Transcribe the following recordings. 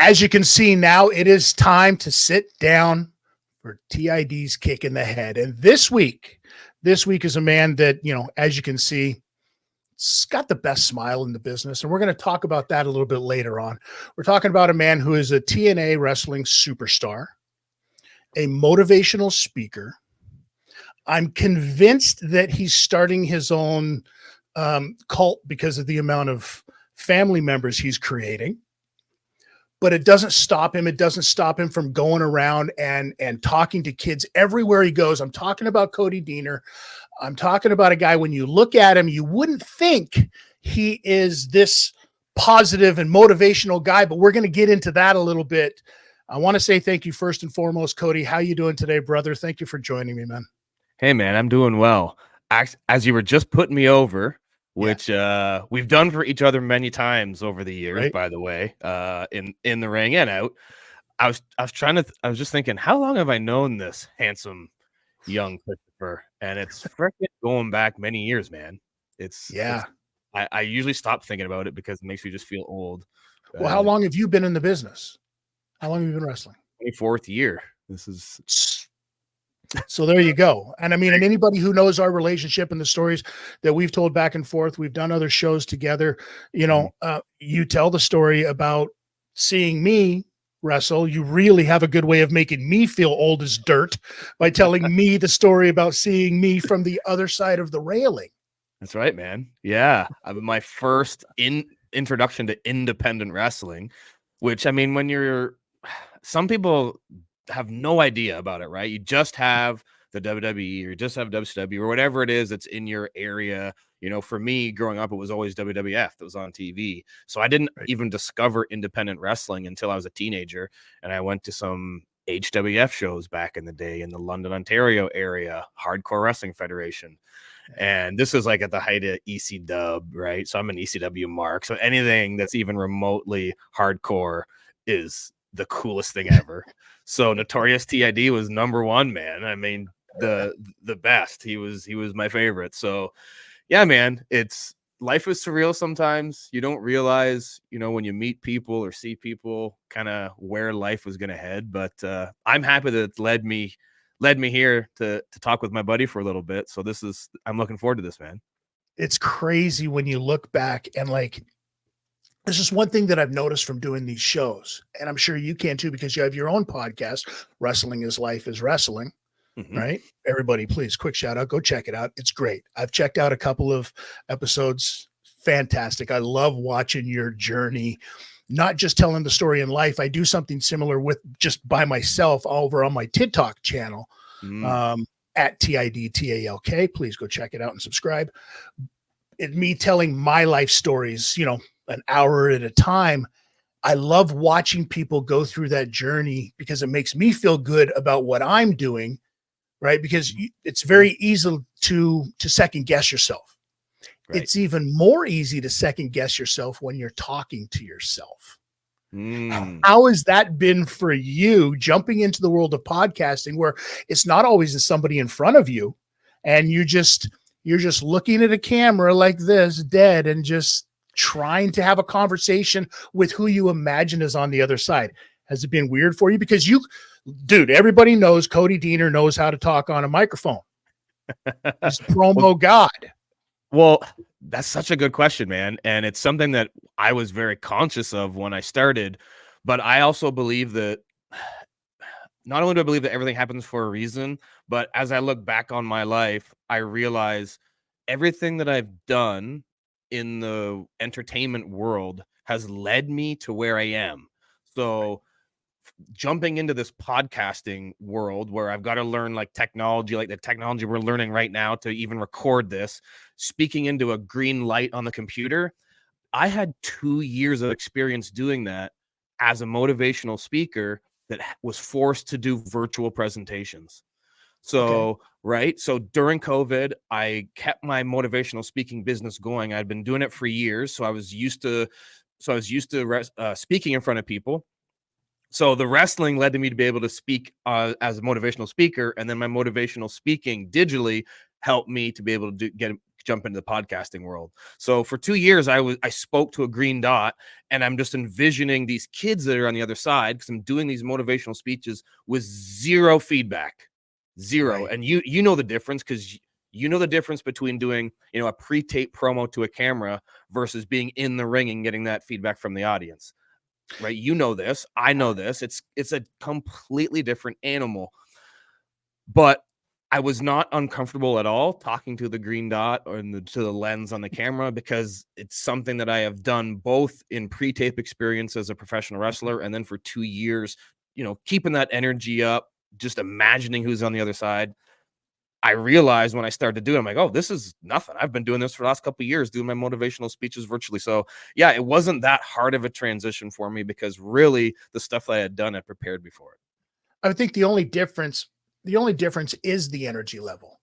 As you can see now, it is time to sit down for T.I.D's kick in the head. And this week is a man that, as you can see, it's got the best smile in the business. And we're going to talk about that a little bit later on. We're talking about a man who is a TNA wrestling superstar, a motivational speaker. I'm convinced that he's starting his own cult because of the amount of family members he's creating. But it doesn't stop him. It doesn't stop him from going around and talking to kids everywhere he goes. I'm talking about Cody Deaner. I'm talking about a guy, when you look at him, you wouldn't think he is this positive and motivational guy, but we're going to get into that a little bit. I want to say thank you first and foremost, Cody. How you doing today, brother? Thank you for joining me, man. Hey, man, I'm doing well. As you were just putting me over, which we've done for each other many times over the years, right? By the way, in the ring and out. I was just thinking, how long have I known this handsome young Christopher? And it's freaking going back many years, man. I usually stop thinking about it because it makes me just feel old. Well, how long have you been in the business? How long have you been wrestling? 24th year. This is. So there you go. And I mean, and anybody who knows our relationship and the stories that we've told back and forth, we've done other shows together. You tell the story about seeing me wrestle. You really have a good way of making me feel old as dirt by telling me the story about seeing me from the other side of the railing. That's right, man. Yeah. My first introduction to independent wrestling, which, I mean, some people have no idea about it, right? You just have the WWE or you just have WCW or whatever it is that's in your area. For me growing up, it was always WWF that was on TV. So I didn't even discover independent wrestling until I was a teenager. And I went to some HWF shows back in the day in the London, Ontario area, Hardcore Wrestling Federation. And this is like at the height of ECW, right? So I'm an ECW mark. So anything that's even remotely hardcore is the coolest thing ever. So Notorious T.I.D was number one, man. I mean, the best. He was my favorite. So yeah, man, life is surreal sometimes. You don't realize, when you meet people or see people, kind of where life was going to head. But I'm happy that it led me here to talk with my buddy for a little bit. So I'm looking forward to this, man. It's crazy when you look back and there's just one thing that I've noticed from doing these shows, and I'm sure you can too, because you have your own podcast, Wrestling is Life is Wrestling, right? Everybody, please, quick shout out. Go check it out. It's great. I've checked out a couple of episodes. Fantastic. I love watching your journey, not just telling the story in life. I do something similar with just by myself over on my TikTok channel at T.I.D TALK. Please go check it out and subscribe. It's me telling my life stories, an hour at a time. I love watching people go through that journey because it makes me feel good about what I'm doing, right? Because it's very easy to second guess yourself. Right. It's even more easy to second guess yourself when you're talking to yourself. How has that been for you, jumping into the world of podcasting where it's not always somebody in front of you and you're just looking at a camera like this, dead, and just trying to have a conversation with who you imagine is on the other side? Has it been weird for you? Because everybody knows Cody Deaner knows how to talk on a microphone. He's a promo god. Well, that's such a good question, man. And it's something that I was very conscious of when I started, but I also believe that not only do I believe that everything happens for a reason, but as I look back on my life, I realize everything that I've done in the entertainment world has led me to where I am. So jumping into this podcasting world where I've got to learn technology, like the technology we're learning right now to even record this, speaking into a green light on the computer. I had 2 years of experience doing that as a motivational speaker that was forced to do virtual presentations. So, right. So during COVID, I kept my motivational speaking business going. I'd been doing it for years. So I was used to speaking in front of people. So the wrestling led to me to be able to speak as a motivational speaker. And then my motivational speaking digitally helped me to be able to jump into the podcasting world. So for 2 years, I spoke to a green dot, and I'm just envisioning these kids that are on the other side, because I'm doing these motivational speeches with zero feedback, zero. Right. And you know the difference, because you know the difference between doing, you know, a pre-tape promo to a camera versus being in the ring and getting that feedback from the audience, right? You know this, I know this. It's a completely different animal. But I was not uncomfortable at all talking to the green dot or to the lens on the camera, because it's something that I have done both in pre-tape experience as a professional wrestler, and then for 2 years, you know, keeping that energy up, just imagining who's on the other side. I realized when I started to do it, I'm like, oh, this is nothing. I've been doing this for the last couple of years, doing my motivational speeches virtually. So yeah, it wasn't that hard of a transition for me, because really the stuff that I had done, I prepared before it. I think the only difference is the energy level.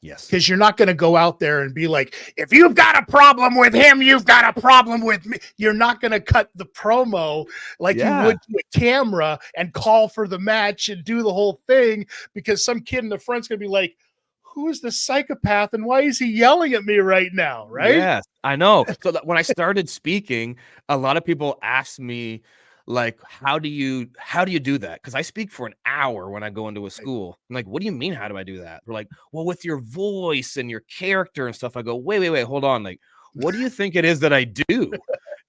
Yes. Because you're not going to go out there and be like, if you've got a problem with him, you've got a problem with me. You're not going to cut the promo like you would to a camera and call for the match and do the whole thing, because some kid in the front's going to be like, who is the psychopath and why is he yelling at me right now? Right? Yes, I know. So when I started speaking, a lot of people asked me, like, how do you do that? Because I speak for an hour when I go into a school. I'm like, what do you mean, how do I do that? They're like, well, with your voice and your character and stuff. I go, wait, hold on. Like, what do you think it is that I do?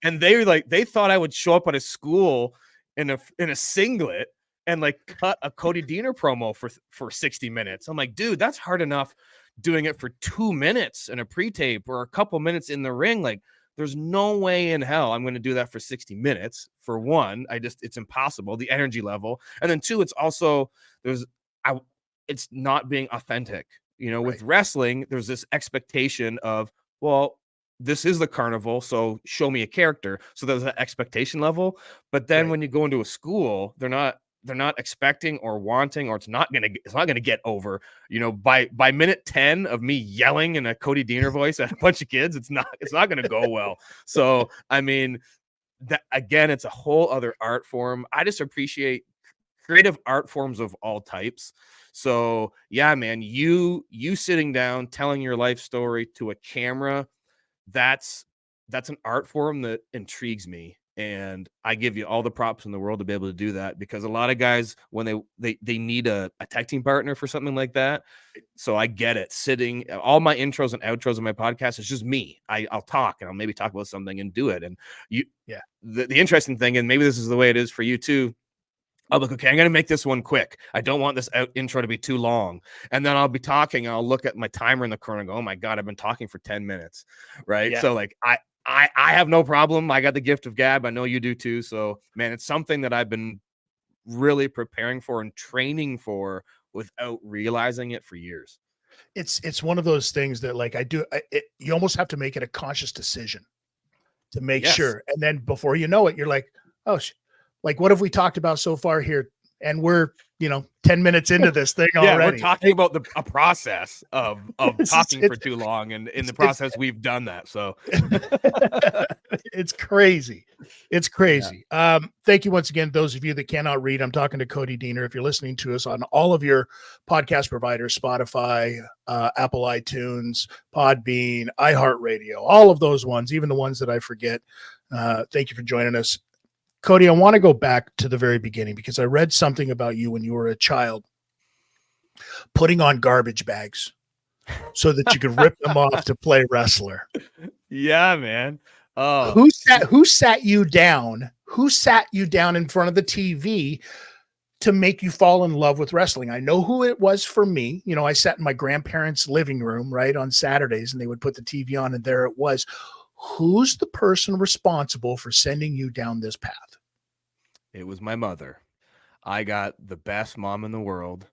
And they were like, they thought I would show up at a school in a singlet and like cut a Cody Deaner promo for 60 minutes. I'm like, dude, that's hard enough doing it for 2 minutes in a pre-tape or a couple minutes in the ring. Like, there's no way in hell I'm going to do that for 60 minutes. For one, it's impossible, the energy level. And then two, it's also, it's not being authentic. You know, with wrestling, there's this expectation of, well, this is the carnival, so show me a character. So there's an expectation level. But then when you go into a school, they're not expecting or wanting, or it's not gonna get over. You know, by minute 10 of me yelling in a Cody Deaner voice at a bunch of kids, it's not gonna go well. So I mean, that again, it's a whole other art form. I just appreciate creative art forms of all types. So yeah, man, you sitting down telling your life story to a camera, that's an art form that intrigues me, and I give you all the props in the world to be able to do that, because a lot of guys, when they need a tag team partner for something like that. So I get it. Sitting, all my intros and outros of my podcast is just me. I'll talk, and I'll maybe talk about something and do it. And the interesting thing, and maybe this is the way it is for you too, I'm like, okay, I'm going to make this one quick. I don't want this intro to be too long. And then I'll be talking, and I'll look at my timer in the corner and go, oh my God, I've been talking for 10 minutes. Right. Yeah. So like, I have no problem. I got the gift of gab. I know you do too. So man, it's something that I've been really preparing for and training for without realizing it for years. It's one of those things that like you almost have to make it a conscious decision to make sure. And then before you know it, you're like, oh, like, what have we talked about so far here? And we're, 10 minutes into this thing already. We're talking about a process of talking for too long. And in the process, we've done that. So it's crazy. It's crazy. Yeah. Thank you once again, those of you that cannot read. I'm talking to Cody Deaner. If you're listening to us on all of your podcast providers, Spotify, Apple iTunes, Podbean, iHeartRadio, all of those ones, even the ones that I forget. Thank you for joining us. Cody, I want to go back to the very beginning, because I read something about you when you were a child, putting on garbage bags so that you could rip them off to play wrestler. Yeah, man. Oh, who sat you down? Who sat you down in front of the TV to make you fall in love with wrestling? I know who it was for me. I sat in my grandparents' living room, right, on Saturdays, and they would put the TV on, and there it was. Who's the person responsible for sending you down this path? It was my mother. I got the best mom in the world,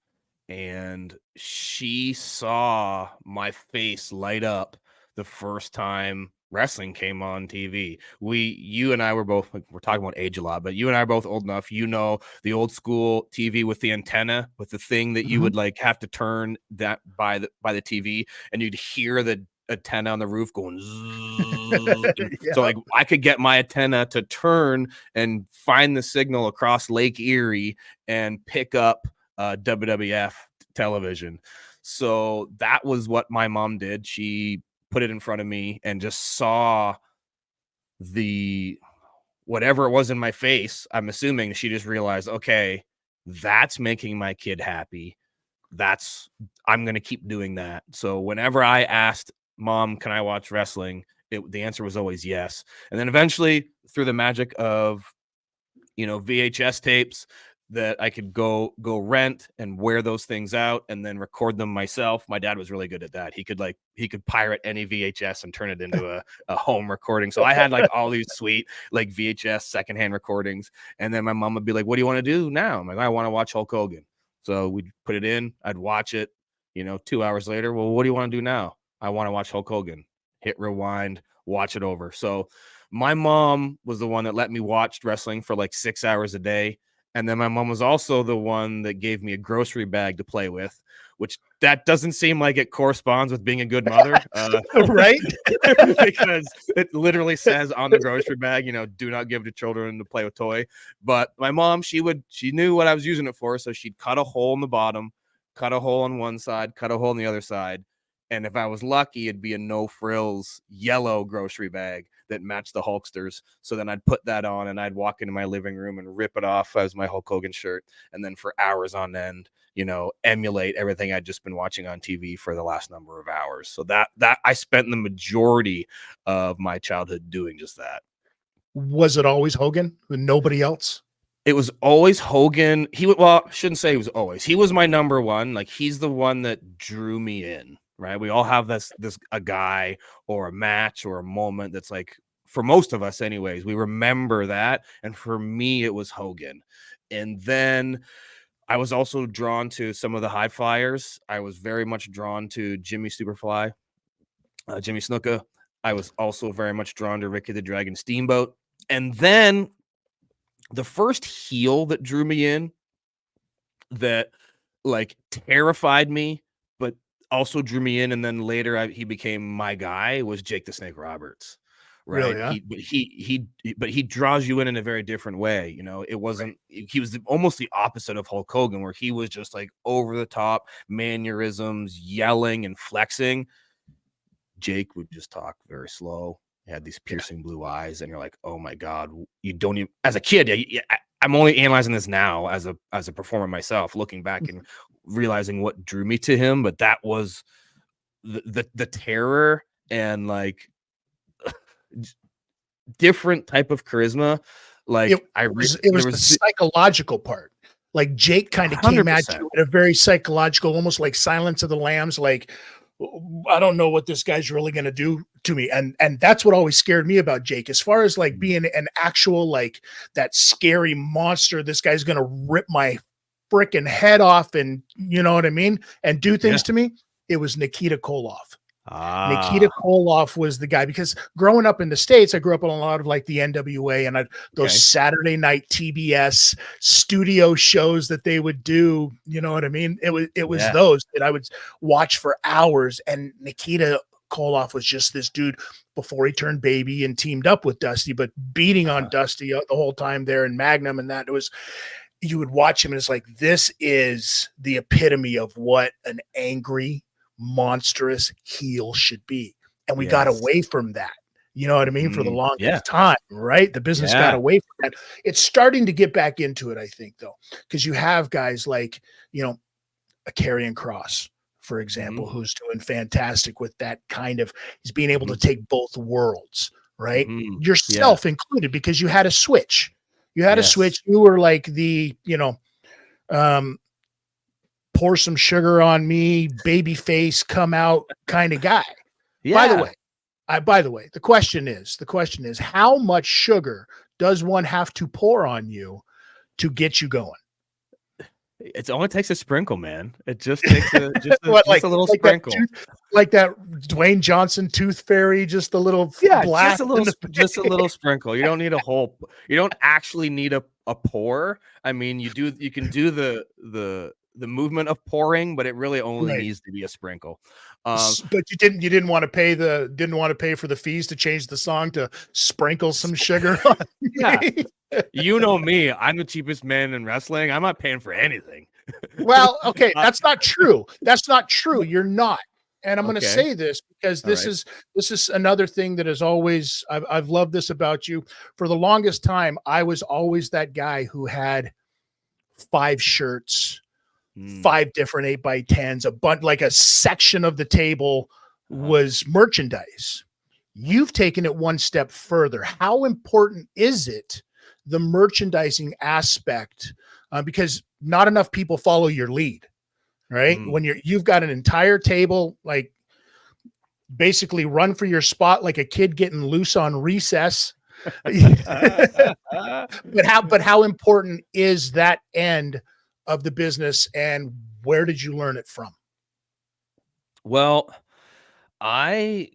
and she saw my face light up the first time wrestling came on TV. You and I were both, we're talking about age a lot, but you and I are both old enough. The old school TV with the antenna, with the thing that you would like have to turn that by the TV, and you'd hear the antenna on the roof going So like, I could get my antenna to turn and find the signal across Lake Erie and pick up WWF television. So that was what my mom did. She put it in front of me and just saw the whatever it was in my face. I'm assuming she just realized, okay, that's making my kid happy. I'm going to keep doing that. So whenever I asked Mom, can I watch wrestling? The answer was always yes. And then eventually, through the magic of, VHS tapes that I could go rent and wear those things out and then record them myself. My dad was really good at that. He could pirate any VHS and turn it into a home recording. So I had like all these sweet like VHS secondhand recordings. And then my mom would be like, what do you want to do now? I'm like, I want to watch Hulk Hogan. So we'd put it in, I'd watch it, 2 hours later. Well, what do you want to do now? I want to watch Hulk Hogan. Hit rewind, watch it over. So my mom was the one that let me watch wrestling for like 6 hours a day. And then my mom was also the one that gave me a grocery bag to play with, which that doesn't seem like it corresponds with being a good mother. Right? Because it literally says on the grocery bag, do not give to children to play with toy. But my mom, she knew what I was using it for. So she'd cut a hole in the bottom, cut a hole on one side, cut a hole on the other side. And if I was lucky, it'd be a no frills yellow grocery bag that matched the Hulksters. So then I'd put that on and I'd walk into my living room and rip it off as my Hulk Hogan shirt. And then for hours on end, emulate everything I'd just been watching on TV for the last number of hours. So that I spent the majority of my childhood doing just that. Was it always Hogan and nobody else? It was always Hogan. I shouldn't say he was always. He was my number one. Like, he's the one that drew me in, right? We all have a guy or a match or a moment that's like, for most of us anyways, we remember that. And for me, it was Hogan. And then I was also drawn to some of the high flyers. I was very much drawn to Jimmy Superfly, Jimmy Snuka. I was also very much drawn to Ricky the Dragon Steamboat. And then the first heel that drew me in, that like terrified me, but also drew me in, and then later he became my guy, was Jake the Snake Roberts. Right. Really, But he draws you in a very different way. It wasn't, he was almost the opposite of Hulk Hogan, where he was just like over the top mannerisms, yelling and flexing. Jake would just talk very slow. He had these piercing blue eyes, and you're like, oh my God, you don't even, as a kid, I'm only analyzing this now as a performer myself, looking back and realizing what drew me to him. But that was the terror and like different type of charisma. Like it was the psychological part. Like Jake kind of came at you in a very psychological, almost like Silence of the Lambs. Like, I don't know what this guy's really going to do to me. And that's what always scared me about Jake, as far as like being an actual, like that scary monster. This guy's going to rip my freaking head off. And you know what I mean? And do things to me. It was Nikita Koloff. Nikita Koloff was the guy, because growing up in the States, I grew up on a lot of like the NWA and those Saturday night TBS studio shows that they would do. You know what I mean? It was those that I would watch for hours. And Nikita Koloff was just this dude before he turned baby and teamed up with Dusty, but beating on Dusty the whole time there in Magnum. And that, it was, you would watch him and it's like, this is the epitome of what an angry, monstrous heel should be. And we got away from that. You know what I mean? For the longest time, right? The business got away from that. It's starting to get back into it, I think, though, because you have guys like, a Karrion Kross, for example, who's doing fantastic with that kind of, he's being able to take both worlds, right? Yourself included, because you had a switch. You had a switch. You were like the, pour some sugar on me, baby face, come out kind of guy. By the way, the question is, how much sugar does one have to pour on you to get you going? It only takes a sprinkle, man. It just takes a little sprinkle. Like that Dwayne Johnson tooth fairy, just a little just a little sprinkle. You don't need a whole, you don't actually need a pour. I mean, you can do the movement of pouring, but it really only needs to be a sprinkle. But you didn't want to pay for the fees to change the song to sprinkle some sugar on me. You know me, I'm the cheapest man in wrestling. I'm not paying for anything. Well, okay, that's not true. That's not true. You're not. And I'm going to Okay. say this because All right. this is another thing that is always I've loved this about you. For the longest time, I was always that guy who had 5 shirts, Mm, 5 different 8x10s, a bunch, like a section of the table uh-huh. was merchandise. You've taken it one step further. How important is it, the merchandising aspect? Because not enough people follow your lead, right? Mm. When you've got an entire table, like basically run for your spot like a kid getting loose on recess. But how important is that end of the business, and where did you learn it from? Well, I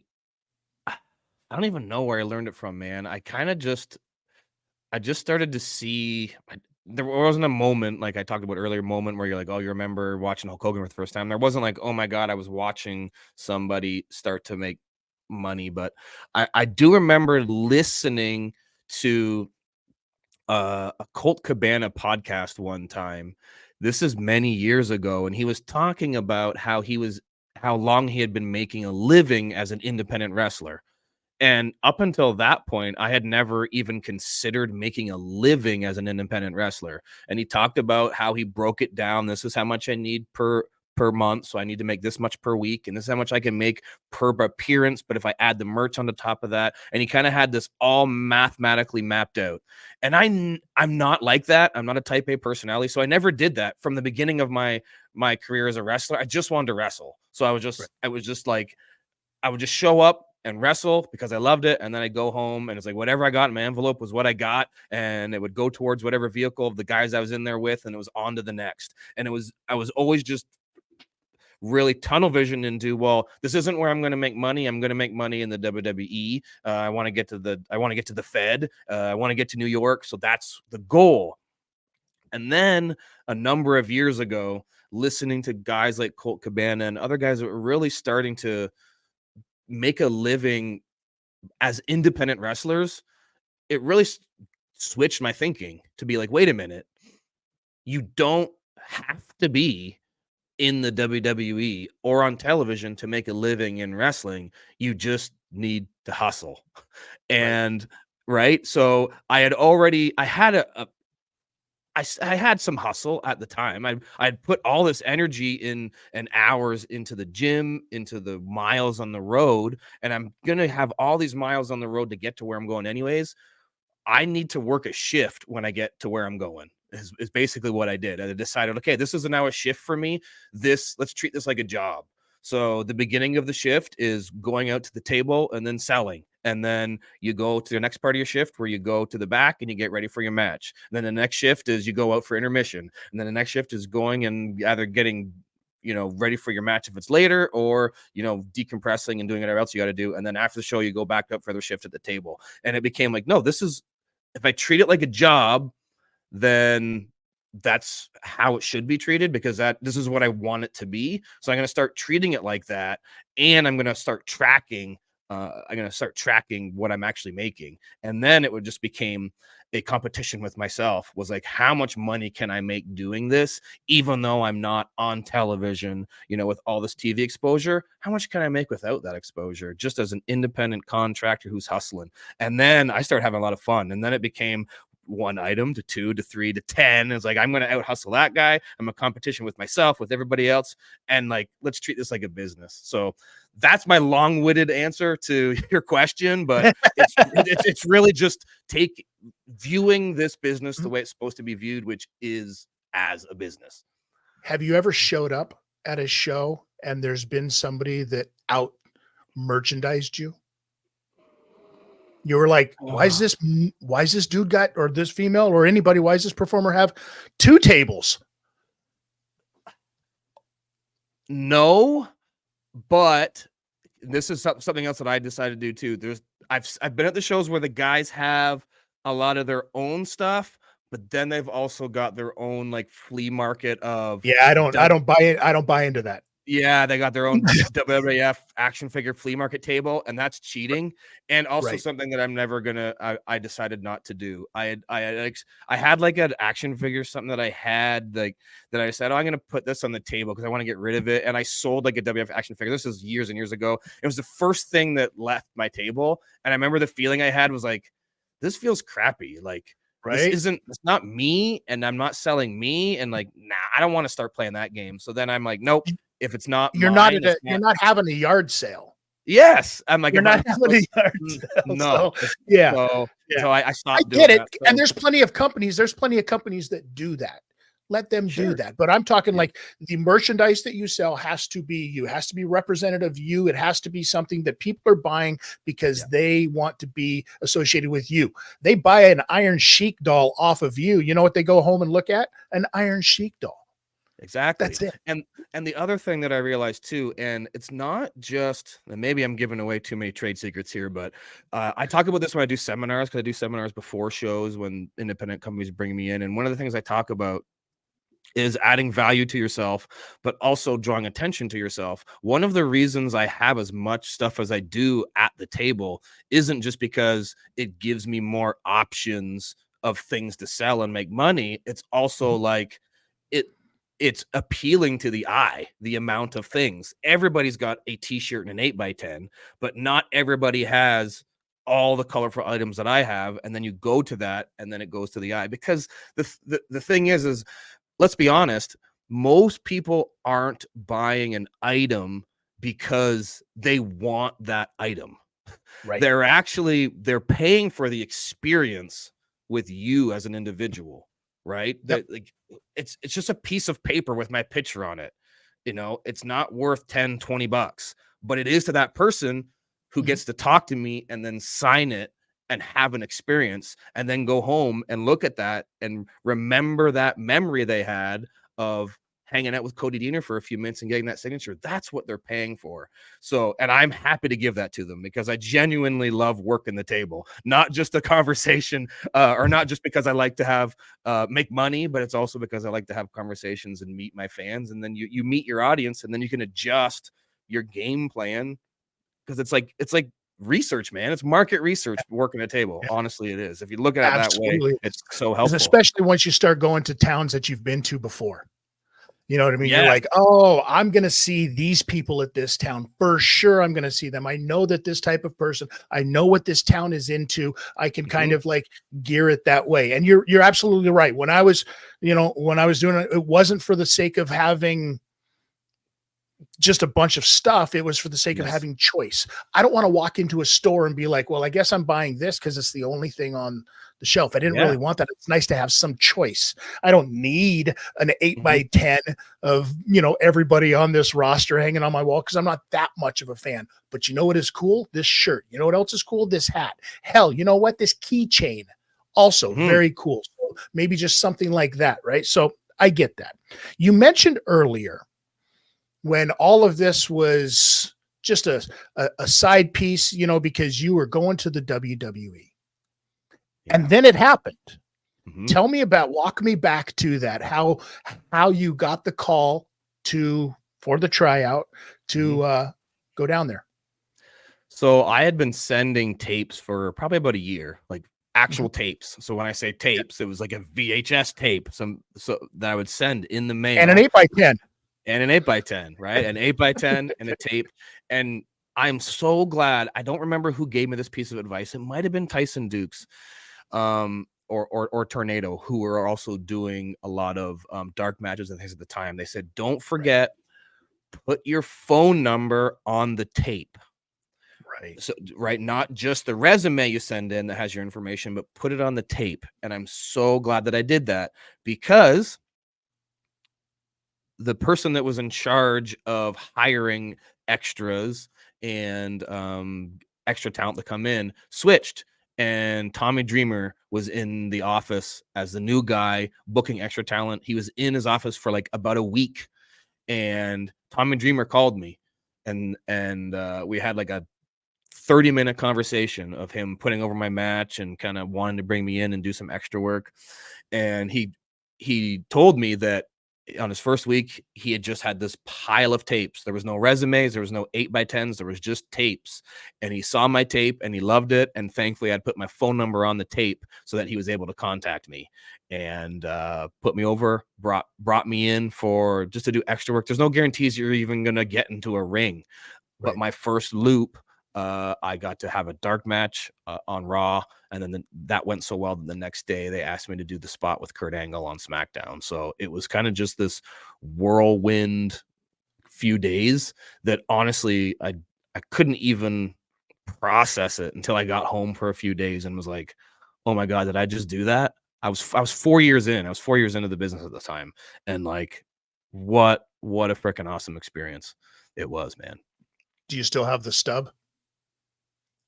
I don't even know where I learned it from, man. I just started to see there wasn't a moment like I talked about earlier, moment where you're like, oh, you remember watching Hulk Hogan for the first time. There wasn't like, oh my God, I was watching somebody start to make money, but I do remember listening to a Colt Cabana podcast one time. This is many years ago, and he was talking about how long he had been making a living as an independent wrestler. And up until that point, I had never even considered making a living as an independent wrestler. And he talked about how he broke it down. This is how much I need per month. So I need to make this much per week. And this is how much I can make per appearance. But if I add the merch on the top of that, and he kind of had this all mathematically mapped out. And I'm not like that. I'm not a type A personality. So I never did that from the beginning of my career as a wrestler. I just wanted to wrestle. So Right. I was just like, I would just show up and wrestle because I loved it. And then I'd go home and it's like whatever I got in my envelope was what I got. And it would go towards whatever vehicle of the guys I was in there with. And it was on to the next. And I was always just really tunnel vision into, well, this isn't where I'm going to make money. I'm going to make money in the WWE. I want to get to the Fed. I want to get to New York. So that's the goal. And then a number of years ago, listening to guys like Colt Cabana and other guys that were really starting to make a living as independent wrestlers, it really switched my thinking to be like, wait a minute, you don't have to be in the WWE or on television to make a living in wrestling. You just need to hustle. Right. And right. So I had I had some hustle at the time. I'd put all this energy in and hours into the gym, into the miles on the road, and I'm gonna have all these miles on the road to get to where I'm going anyways. I need to work a shift when I get to where I'm going. Is basically what I did. I decided, okay, this is now a shift for me. Let's treat this like a job. So the beginning of the shift is going out to the table and then selling. And then you go to the next part of your shift where you go to the back and you get ready for your match. And then the next shift is you go out for intermission. And then the next shift is going and either getting ready for your match if it's later, or decompressing and doing whatever else you got to do. And then after the show, you go back up for the shift at the table. And it became like, no, this is, if I treat it like a job, then that's how it should be treated, because this is what I want it to be. So I'm going to start treating it like that. And I'm going to start tracking. I'm going to start tracking what I'm actually making. And then it would just became a competition with myself, was like, how much money can I make doing this? Even though I'm not on television, with all this TV exposure, how much can I make without that exposure? Just as an independent contractor who's hustling. And then I started having a lot of fun. And then it became one item to 2 to 3 to 10. It's like, I'm going to out hustle that guy. I'm a competition with myself, with everybody else. And like, let's treat this like a business. So that's my long-winded answer to your question, but it's really just viewing this business the way it's supposed to be viewed, which is as a business. Have you ever showed up at a show and there's been somebody that out merchandised you? You were like, why is this dude got, or this female or anybody, why does this performer have 2 tables? No, but this is something else that I decided to do too. I've been at the shows where the guys have a lot of their own stuff, but then they've also got their own like flea market of Yeah, I don't buy it. I don't buy into that. Yeah, they got their own WWF action figure flea market table, and that's cheating. And also Right. something that I'm never gonna. I decided not to do. I had like an action figure, something that I had like that I said, oh, I'm gonna put this on the table because I want to get rid of it. And I sold like a WWF action figure. This was years and years ago. It was the first thing that left my table, and I remember the feeling I had was like, this feels crappy. Like Right. it's not me, and I'm not selling me, and like, nah, I don't want to start playing that game. So then I'm like, nope. If it's not mine, it's You're not. not having a yard sale. Yes, I'm like, You're if not I'm having a yard sale. no. So yeah. So Yeah. I I stopped get doing it. that. And So there's plenty of companies that do that. Let them do sure, that. But I'm talking yeah, like the merchandise that you sell has to be you, has to be representative of you. It has to be something that people are buying because yeah, they want to be associated with you. They buy an Iron Sheik doll off of you. You know what they go home and look at? An Iron Sheik doll. exactly. That's it. And the other thing that I realized too, and it's not just, and maybe I'm giving away too many trade secrets here, but I talk about this when I do seminars because I do seminars before shows when independent companies bring me in, and one of the things I talk about is adding value to yourself, but also drawing attention to yourself. One of the reasons I have as much stuff as I do at the table isn't just because it gives me more options of things to sell and make money. It's also like it it's appealing to the eye, the amount of things. Everybody's got a t-shirt and an 8x10, but not everybody has all the colorful items that I have. And then you go to that and then it goes to the eye because the thing is let's be honest, most people aren't buying an item because they want that item. Right. They're paying for the experience with you as an individual, right? Yep. That like it's just a piece of paper with my picture on it. It's not worth 10-20 bucks, but it is to that person who Mhm. gets to talk to me and then sign it and have an experience and then go home and look at that and remember that memory they had of hanging out with Cody Deaner for a few minutes and getting that signature. That's what they're paying for. So, and I'm happy to give that to them because I genuinely love working the table, not just a conversation, or not just because I like to have make money, but it's also because I like to have conversations and meet my fans. And then you meet your audience, and then you can adjust your game plan because it's like research, man. It's market research working a table. Yeah. Honestly, it is. If you look at it that way, Absolutely. it's so Is helpful. especially once you start going to towns that you've been to before. You know what I mean? You're Yeah. like, oh, I'm going to see these people at this town. For sure, I'm going to see them. I know that this type of person, I know what this town is into. I can kind Mhm. of like gear it that way. And you're absolutely right. When I was doing it, it wasn't for the sake of having just a bunch of stuff. It was for the sake of Yes. having choice. I don't want to walk into a store and be like, well, I guess I'm buying this because it's the only thing on the shelf. I didn't Yeah. really want that. It's nice to have some choice. I don't need an 8x10 Mhm. of, everybody on this roster hanging on my wall because I'm not that much of a fan. But you know what is cool? This shirt. You know what else is cool? This hat. Hell, you know what? This keychain. Also Mhm. very cool. So maybe just something like that, right? So I get that. You mentioned earlier when all of this was just a side piece, because you were going to the WWE. And Yeah. then it happened. Mhm. Walk me back to that, how you got the call for the tryout Mhm. to go down there. So I had been sending tapes for probably about a year, like Mhm. actual tapes. So when I say tapes, it was like a VHS tape, so that I would send in the And an mail 8x10. and an 8x10, right? An 8x10 and a tape. And I'm so glad. I don't remember who gave me this piece of advice. It might have been Tyson Dukes, or Tornado, who were also doing a lot of dark matches and things at the time. They said, don't Right, forget, put your phone number on the tape. right. So, right, not just the resume you send in that has your information, but put it on the tape. And I'm so glad that I did that because the person that was in charge of hiring extras and extra talent to come in switched. And Tommy Dreamer was in the office as the new guy booking extra talent. He was in his office for like about a week, and Tommy Dreamer called me, and we had like a 30-minute conversation of him putting over my match and kind of wanting to bring me in and do some extra work. And he told me that on his first week, he had just had this pile of tapes. There was no resumes. There was no 8x10s. There was just tapes. And he saw my tape and he loved it. And thankfully, I'd put my phone number on the tape so that he was able to contact me and put me over, brought me in for just to do extra work. There's no guarantees you're even going to get into a ring. But my first loop, I got to have a dark match on Raw, and then that went so well that the next day they asked me to do the spot with Kurt Angle on SmackDown. So it was kind of just this whirlwind few days that honestly I couldn't even process it until I got home for a few days and was like, oh my God, did I just do that? I was 4 years in. I was 4 years into the business at the time, and like, what a freaking awesome experience it was, man. Do you still have the stub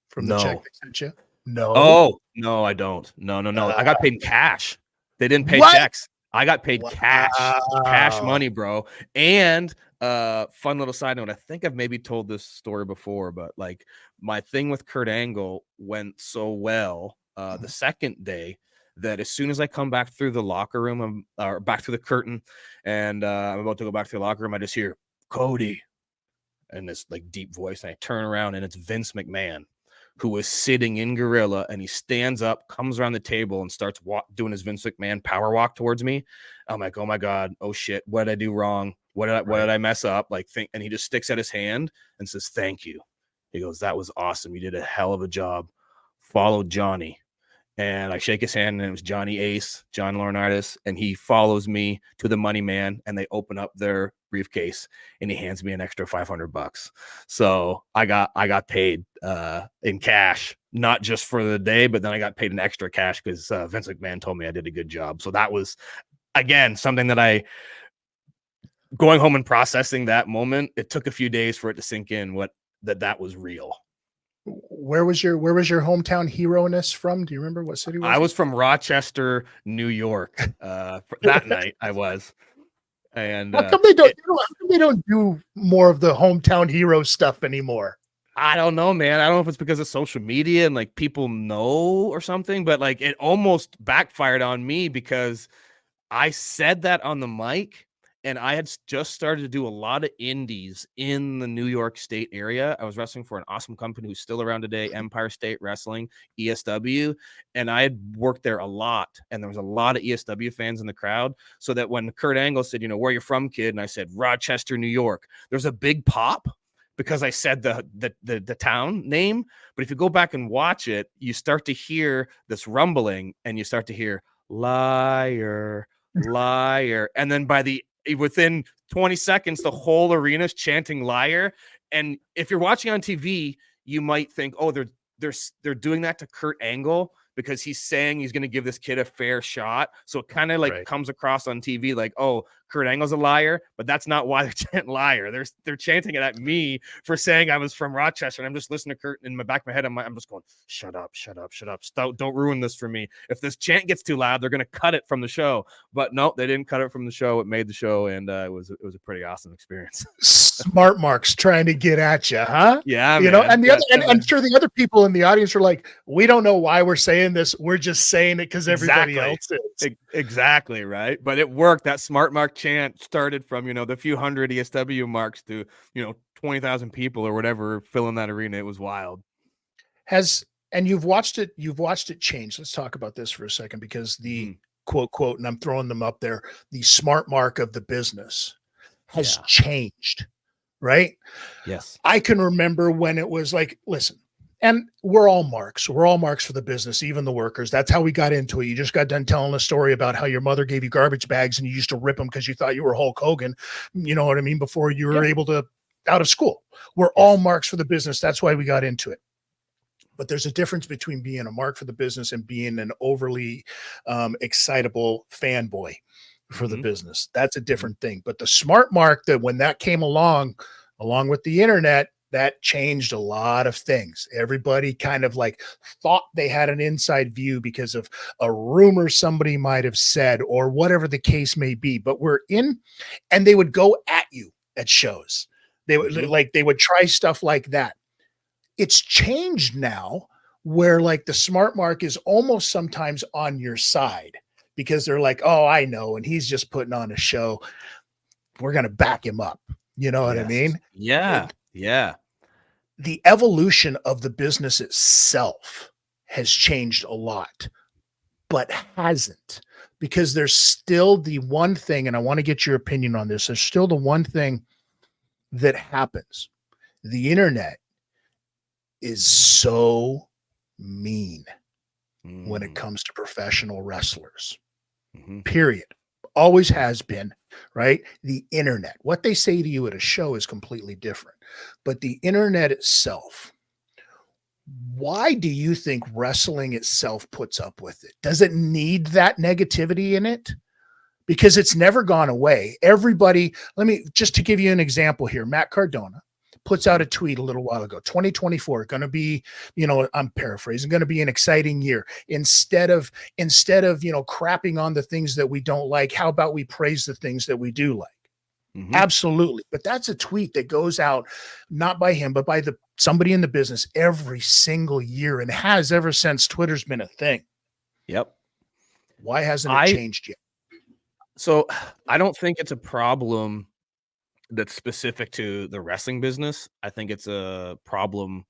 from the check they sent you? No. Oh, no, I don't. No. I got paid in cash. They didn't pay checks. I got paid cash money, bro. And fun little side note. I think I've maybe told this story before, but like my thing with Kurt Angle went so well the second day that as soon as I come back through the locker room, or back through the curtain, and I'm about to go back to the locker room, I just hear Cody in this like deep voice, and I turn around and it's Vince McMahon, who was sitting in Gorilla, and he stands up, comes around the table, and starts doing his Vince McMahon power walk towards me. I'm like, oh my God, oh shit, what did I do wrong? What did I mess up? Like, and he just sticks out his hand and says, thank you. He goes, that was awesome. You did a hell of a job. Follow Johnny. And I shake his hand, and it was Johnny Ace, John Laurinaitis, and he follows me to the Money Man, and they open up their briefcase, and he hands me an extra $500. So I got paid in cash, not just for the day, but then I got paid in extra cash because Vince McMahon told me I did a good job. So that was, again, something that going home and processing that moment, it took a few days for it to sink in that was real. Where was your hometown hero-ness from? Do you remember what city? I was from Rochester, New York. That night I was. And how come they don't do more of the hometown hero stuff anymore? I don't know, man. I don't know if it's because of social media and like people know or something, but like it almost backfired on me because I said that on the mic. And I had just started to do a lot of indies in the New York State area. I was wrestling for an awesome company who's still around today, Empire State Wrestling, ESW. And I had worked there a lot. And there was a lot of ESW fans in the crowd. So that when Kurt Angle said, where are you from, kid? And I said, Rochester, New York. There's a big pop because I said the town name. But if you go back and watch it, you start to hear this rumbling and you start to hear liar, liar. And then within 20 seconds, the whole arena's chanting liar. And if you're watching on TV, you might think, oh, they're doing that to Kurt Angle because he's saying he's going to give this kid a fair shot. So it kind of like comes across on TV like, oh, Kurt Angle's a liar, but that's not why they're chanting liar. They're chanting it at me for saying I was from Rochester. And I'm just listening to Kurt in the back of my head. I'm just going, shut up. Don't ruin this for me. If this chant gets too loud, they're going to cut it from the show. But no, they didn't cut it from the show. It made the show. And it was a pretty awesome experience. Smart marks trying to get at you, huh? Yeah, and I'm sure the other people in the audience are like, we don't know why we're saying this. We're just saying it because everybody else is. Exactly, right? But it worked. That smart mark chant started from, the few hundred ESW marks to, 20,000 people or whatever filling that arena. It was wild. And you've watched it change. Let's talk about this for a second, because the quote, and I'm throwing them up there, the smart mark of the business has changed, right? Yes. I can remember when it was like, listen, and we're all marks for the business, even the workers. That's how we got into it. You just got done telling a story about how your mother gave you garbage bags and you used to rip them because you thought you were Hulk Hogan. You know what I mean? Before you were able to out of school. We're all marks for the business. That's why we got into it. But there's a difference between being a mark for the business and being an overly excitable fanboy for the business. That's a different thing. But the smart mark, that when that came along with the internet, that changed a lot of things. Everybody kind of like thought they had an inside view because of a rumor somebody might have said or whatever the case may be. But we're in, and they would go at you at shows. They would they would try stuff like that. It's changed now where like the smart mark is almost sometimes on your side, because they're like, oh, I know, and he's just putting on a show. We're going to back him up. You know what I mean? Yeah. Yeah. The evolution of the business itself has changed a lot, but hasn't, because there's still the one thing, and I want to get your opinion on this. There's still the one thing that happens. The internet is so mean when it comes to professional wrestlers, period. Always has been, right? The internet, what they say to you at a show is completely different, but the internet itself, why do you think wrestling itself puts up with it? Does it need that negativity in it? Because it's never gone away. Everybody, let me just to give you an example here. Matt Cardona puts out a tweet a little while ago, 2024, going to be, I'm paraphrasing, going to be an exciting year. Instead of, crapping on the things that we don't like, how about we praise the things that we do like? Absolutely. But that's a tweet that goes out, not by him, but by somebody in the business every single year, and has ever since Twitter's been a thing. Yep. Why hasn't it changed yet? So I don't think it's a problem that's specific to the wrestling business. I think it's a problem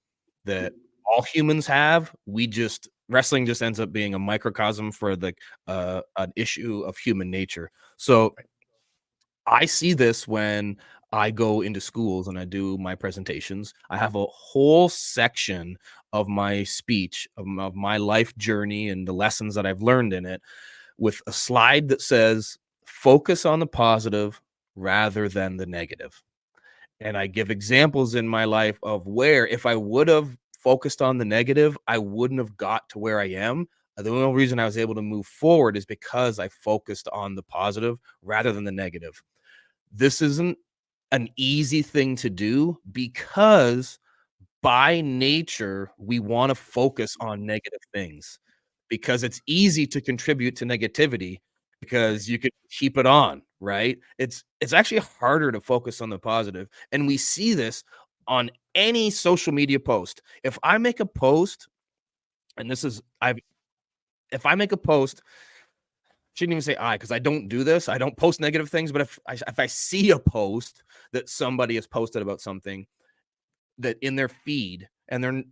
that all humans have. Wrestling just ends up being a microcosm for an issue of human nature. So I see this when I go into schools and I do my presentations. I have a whole section of my speech, of my life journey and the lessons that I've learned in it, with a slide that says, focus on the positive rather than the negative. And I give examples in my life of where, if I would have focused on the negative, I wouldn't have got to where I am. The only reason I was able to move forward is because I focused on the positive rather than the negative. This isn't an easy thing to do because by nature, we want to focus on negative things because it's easy to contribute to negativity because you could keep it on, right? It's actually harder to focus on the positive. And we see this on any social media post. If I make a post, and if I make a post, shouldn't even say because I don't do this. I don't post negative things. But if I see a post that somebody has posted about something that in their feed and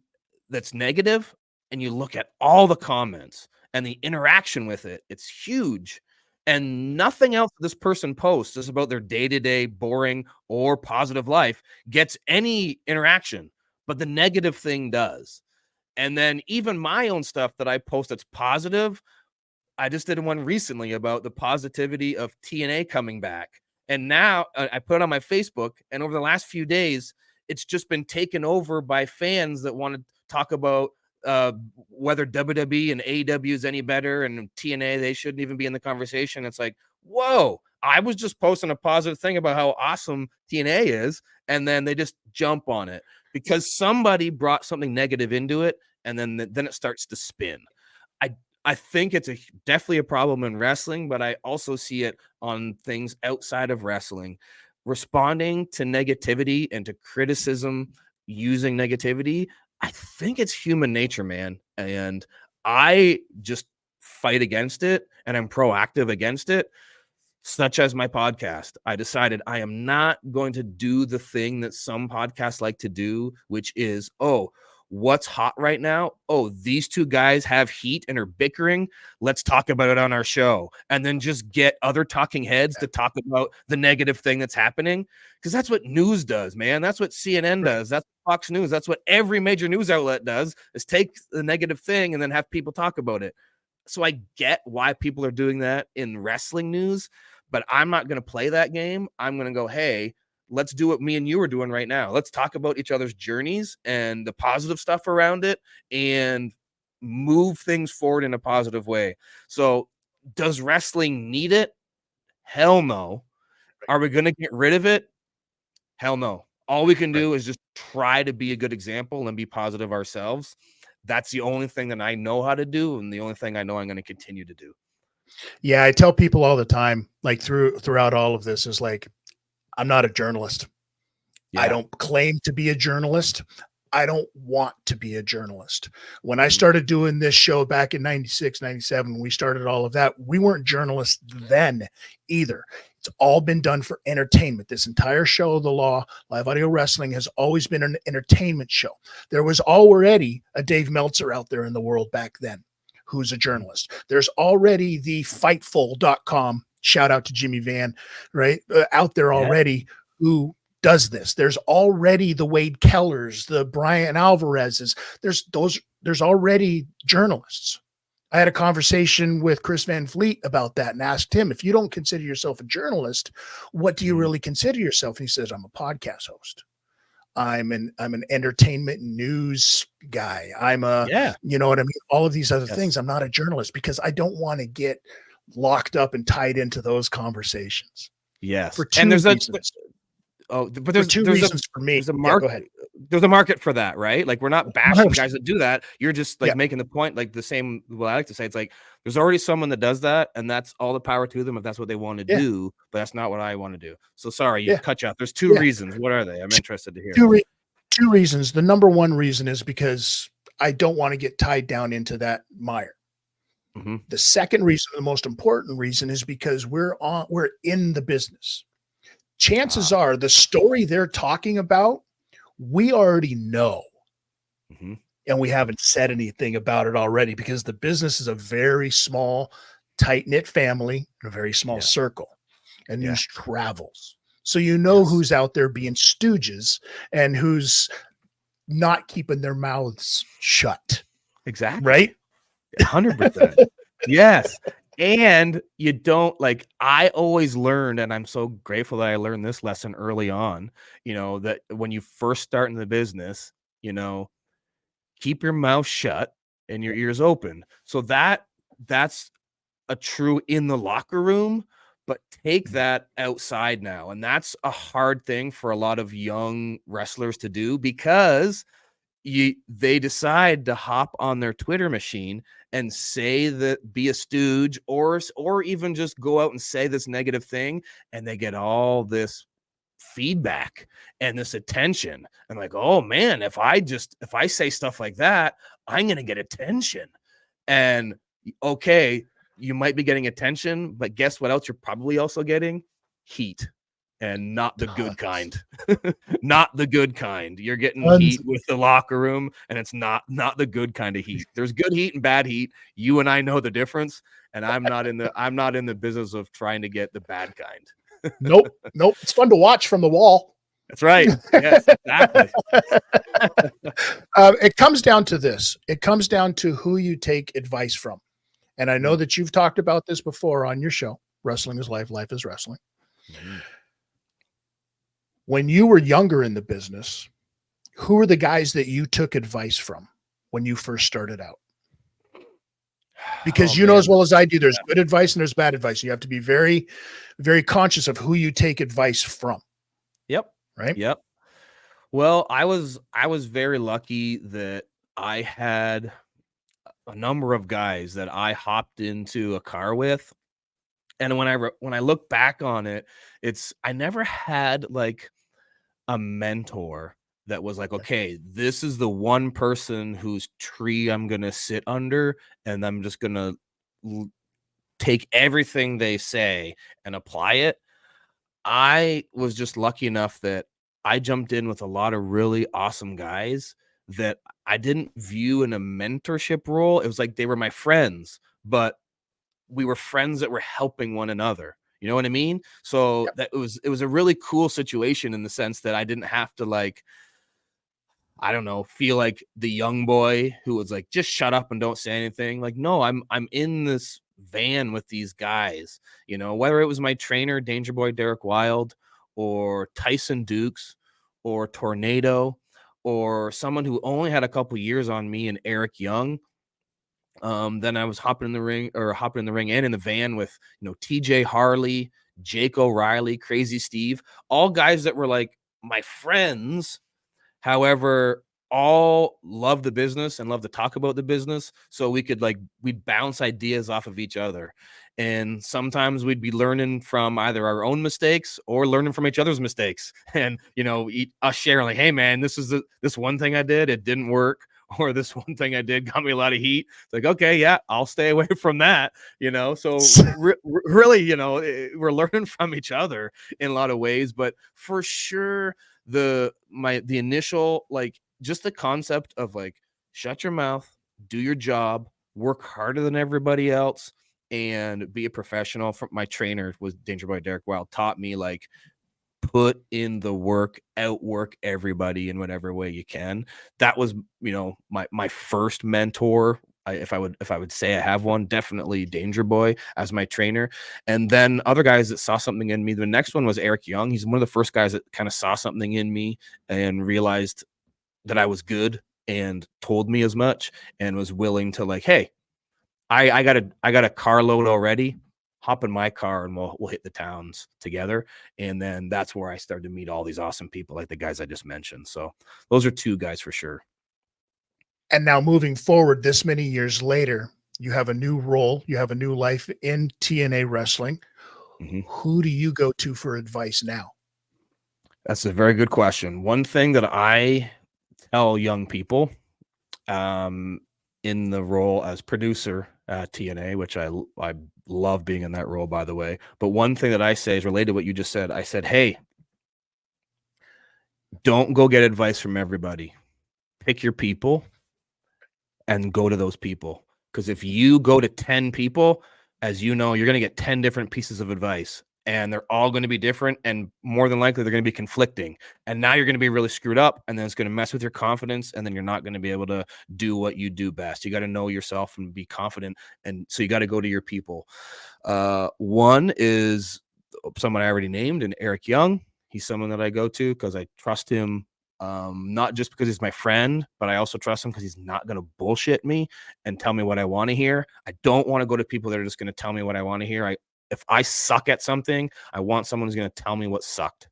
that's negative, and you look at all the comments and the interaction with it, it's huge. And nothing else this person posts is about their day-to-day boring or positive life gets any interaction, but the negative thing does. And then even my own stuff that I post that's positive, I just did one recently about the positivity of TNA coming back. And now I put it on my Facebook, and over the last few days, it's just been taken over by fans that want to talk about whether WWE and AEW is any better, and TNA, they shouldn't even be in the conversation. It's like, whoa, I was just posting a positive thing about how awesome TNA is, and then they just jump on it because somebody brought something negative into it, and then it starts to spin. I think it's definitely a problem in wrestling, but I also see it on things outside of wrestling. Responding to negativity and to criticism using negativity, I think it's human nature, man. And I just fight against it, and I'm proactive against it, such as my podcast. I decided I am not going to do the thing that some podcasts like to do, which is, what's hot right now? Oh, these two guys have heat and are bickering. Let's talk about it on our show. And then just get other talking heads to talk about the negative thing that's happening. Because that's what news does, man. That's what CNN does. That's Fox News. That's what every major news outlet does, is take the negative thing and then have people talk about it. So I get why people are doing that in wrestling news, but I'm not going to play that game. I'm going to go, hey, let's do what me and you are doing right now. Let's talk about each other's journeys and the positive stuff around it and move things forward in a positive way. So does wrestling need it? Hell no. Are we going to get rid of it? Hell no. All we can do is just try to be a good example and be positive ourselves. That's the only thing that I know how to do, and the only thing I know I'm going to continue to do. Yeah, I tell people all the time, like throughout all of this, is like, I'm not a journalist. Yeah. I don't claim to be a journalist. I don't want to be a journalist. When I started doing this show back in 96, 97, we started all of that. We weren't journalists then either. It's all been done for entertainment. This entire show of the Law, Live Audio Wrestling, has always been an entertainment show. There was already a Dave Meltzer out there in the world back then who's a journalist. There's already the Fightful.com, shout out to Jimmy Van, right, out there already, who does this. There's already the Wade Kellers, the Brian Alvarez's. There's already journalists. I had a conversation with Chris Van Fleet about that and asked him, if you don't consider yourself a journalist, what do you really consider yourself? And he says, I'm a podcast host. I'm an entertainment news guy. I'm you know what I mean? All of these other things. I'm not a journalist because I don't want to get locked up and tied into those conversations. Yes. For two reasons. But there's two reasons for me. There's a market. Go ahead. There's a market for that, right? Like, we're not bashing 100%. guys that do that. You're just like making the point, like the same. Well, I like to say, it's like there's already someone that does that, and that's all the power to them if that's what they want to do. But that's not what I want to do. So sorry, you cut you off. There's two reasons. What are they? I'm interested to hear. Two reasons. The number one reason is because I don't want to get tied down into that mire. The second reason, the most important reason, is because we're in the business. Chances are the story they're talking about, we already know. And we haven't said anything about it already because the business is a very small, tight-knit family in a very small circle, and news travels. So you know who's out there being stooges and who's not keeping their mouths shut. Exactly. Right? 100%. Yes. And you don't, like, I always learned, and I'm so grateful that I learned this lesson early on, you know, that when you first start in the business, you know, keep your mouth shut and your ears open. So that's a true in the locker room, but take that outside now. And that's a hard thing for a lot of young wrestlers to do because they decide to hop on their Twitter machine and say that, be a stooge, or even just go out and say this negative thing, and they get all this feedback and this attention. And like, oh man, if I say stuff like that, I'm gonna get attention. And okay, you might be getting attention, but guess what else you're probably also getting? Heat. And not the good kind. Not the good kind. You're getting heat with the locker room, and it's not the good kind of heat. There's good heat and bad heat. You and I know the difference, and I'm not in the business of trying to get the bad kind. Nope. It's fun to watch from the wall. That's right. Yes, exactly. It comes down to this. It comes down to who you take advice from. And I know that you've talked about this before on your show, Wrestling is Life, Life is Wrestling. When you were younger in the business, who were the guys that you took advice from when you first started out? Because know as well as I do, there's good advice and there's bad advice. You have to be very, very conscious of who you take advice from. Yep. Right. Yep. Well, I was very lucky that I had a number of guys that I hopped into a car with. And when I look back on it, I never had like a mentor that was like, okay, this is the one person whose tree I'm going to sit under, and I'm just going to take everything they say and apply it. I was just lucky enough that I jumped in with a lot of really awesome guys that I didn't view in a mentorship role. It was like they were my friends, but we were friends that were helping one another. You know what I mean? So that it was a really cool situation in the sense that I didn't have to, like, I don't know, feel like the young boy who was like, just shut up and don't say anything. Like, no, I'm in this van with these guys, you know, whether it was my trainer, Danger Boy Derek Wild, or Tyson Dukes, or Tornado, or someone who only had a couple years on me, and Eric Young. Then I was hopping in the ring and in the van with, you know, TJ Harley, Jake O'Reilly, Crazy Steve, all guys that were like my friends. However, all love the business and love to talk about the business. So we'd bounce ideas off of each other. And sometimes we'd be learning from either our own mistakes or learning from each other's mistakes. And, us sharing like, hey man, this one thing I did, it didn't work. Or this one thing I did got me a lot of heat. It's like, okay, yeah, I'll stay away from that, So really, we're learning from each other in a lot of ways, but for sure, the initial, like, just the concept of like, shut your mouth, do your job, work harder than everybody else, and be a professional. From my trainer was Danger Boy Derek Wild, taught me like, put in the work, outwork everybody in whatever way you can. That was, my first mentor. If I would say I have one, definitely Danger Boy as my trainer. And then other guys that saw something in me. The next one was Eric Young. He's one of the first guys that kind of saw something in me and realized that I was good and told me as much and was willing to like, hey, I got a carload already. Hop in my car and we'll hit the towns together. And then that's where I started to meet all these awesome people like the guys I just mentioned. So those are two guys for sure. And now moving forward, this many years later, you have a new role, you have a new life in TNA wrestling. Mm-hmm. Who do you go to for advice now? That's a very good question. One thing that I tell young people, in the role as producer at TNA, which I love being in that role, by the way. But one thing that I say is related to what you just said. I said, hey, don't go get advice from everybody. Pick your people and go to those people. Because if you go to 10 people, as you know, you're going to get 10 different pieces of advice. And they're all going to be different. And more than likely, they're going to be conflicting. And now you're going to be really screwed up. And then it's going to mess with your confidence. And then you're not going to be able to do what you do best. You got to know yourself and be confident. And so you got to go to your people. One is someone I already named, and Eric Young. He's someone that I go to because I trust him. Not just because he's my friend, but I also trust him because he's not going to bullshit me and tell me what I want to hear. I don't want to go to people that are just going to tell me what I want to hear. If I suck at something, I want someone who's going to tell me what sucked.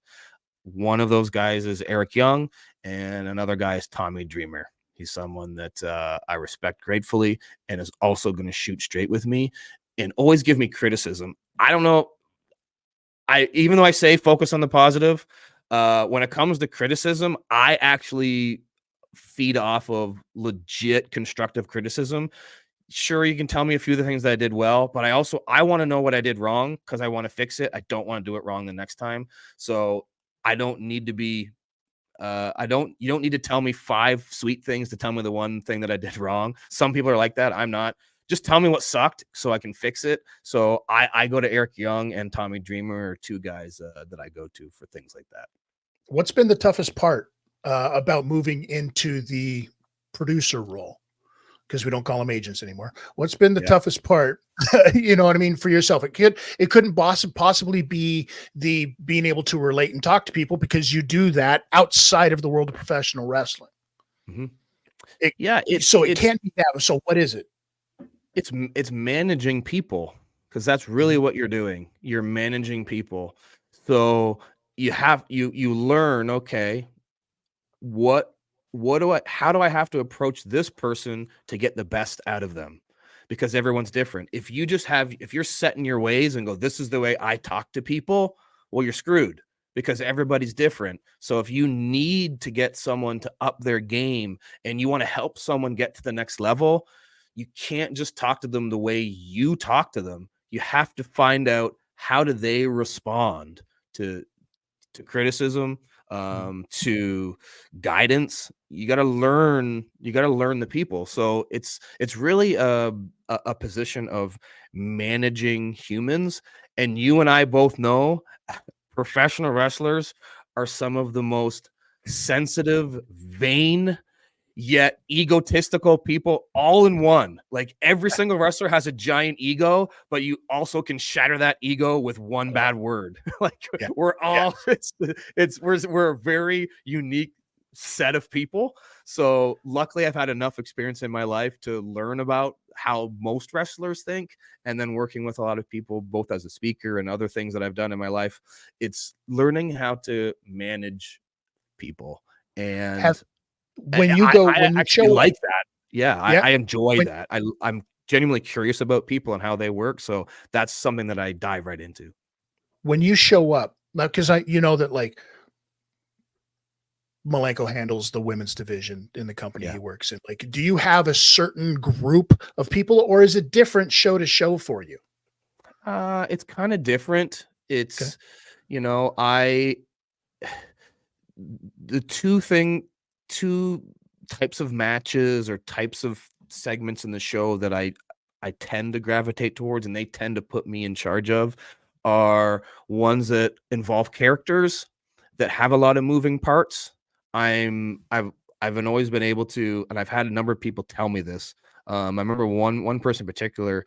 One of those guys is Eric Young, and another guy is Tommy Dreamer. He's someone that I respect gratefully and is also going to shoot straight with me and always give me criticism. I don't know. Even though I say focus on the positive, when it comes to criticism, I actually feed off of legit constructive criticism. Sure, you can tell me a few of the things that I did well, but I want to know what I did wrong because I want to fix it. I don't want to do it wrong the next time. So I don't need to be you don't need to tell me 5 sweet things to tell me the one thing that I did wrong. Some people are like that. I'm not. Just tell me what sucked so I can fix it. So I go to Eric Young and Tommy Dreamer are two guys that I go to for things like that. What's been the toughest part about moving into the producer role? Because we don't call them agents anymore. What's been the toughest part? You know what I mean? For yourself, it couldn't possibly be the being able to relate and talk to people because you do that outside of the world of professional wrestling. Mm-hmm. It it's, can't be that. So what is it? It's managing people, because that's really what you're doing. You're managing people. So you learn, okay, how do I have to approach this person to get the best out of them? Because everyone's different. If you're set in your ways and go, this is the way I talk to people, well, you're screwed because everybody's different. So if you need to get someone to up their game and you want to help someone get to the next level, you can't just talk to them the way you talk to them. You have to find out how do they respond to criticism, to guidance. You got to learn the people. So it's really a position of managing humans. And you and I both know professional wrestlers are some of the most sensitive, vain, yet egotistical people all in one. Like every single wrestler has a giant ego, but you also can shatter that ego with one bad word. We're all we're a very unique set of people. So luckily I've had enough experience in my life to learn about how most wrestlers think, and then working with a lot of people both as a speaker and other things that I've done in my life, it's learning how to manage people. And when you actually show up, like that. Yeah, yeah, I enjoy when, that. I'm genuinely curious about people and how they work. So that's something that I dive right into. when you show up, because you know that like Malenko handles the women's division in the company Yeah. he works in. Like, do you have a certain group of people, or is it different show to show for you? It's kind of different. Okay. It's, you know, I the two types of matches or types of segments in the show that I tend to gravitate towards and they tend to put me in charge of are ones that involve characters that have a lot of moving parts. I've always been able to, and I've had a number of people tell me this. I remember one person in particular,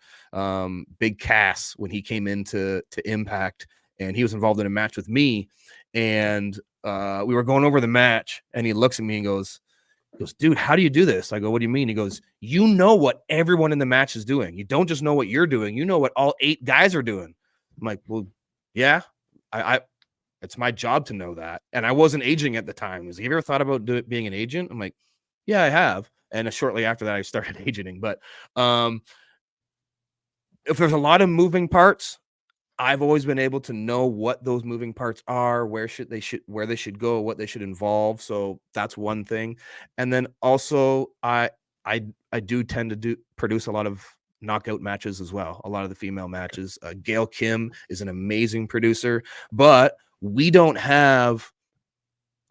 Big Cass, when he came into Impact, and he was involved in a match with me, and we were going over the match, and he looks at me and goes, dude, how do you do this? I go, what do you mean? He goes, you know what everyone in the match is doing. You don't just know what you're doing. You know what all 8 guys are doing. I'm like, well, yeah, I it's my job to know that. And I wasn't aging at the time. He was, have you ever thought about being an agent? I'm like, yeah, I have. And shortly after that, I started agenting. But if there's a lot of moving parts, I've always been able to know what those moving parts are, where they should go, what they should involve. So that's one thing. And then also I do tend to produce a lot of knockout matches as well. A lot of the female matches. Gail Kim is an amazing producer, but we don't have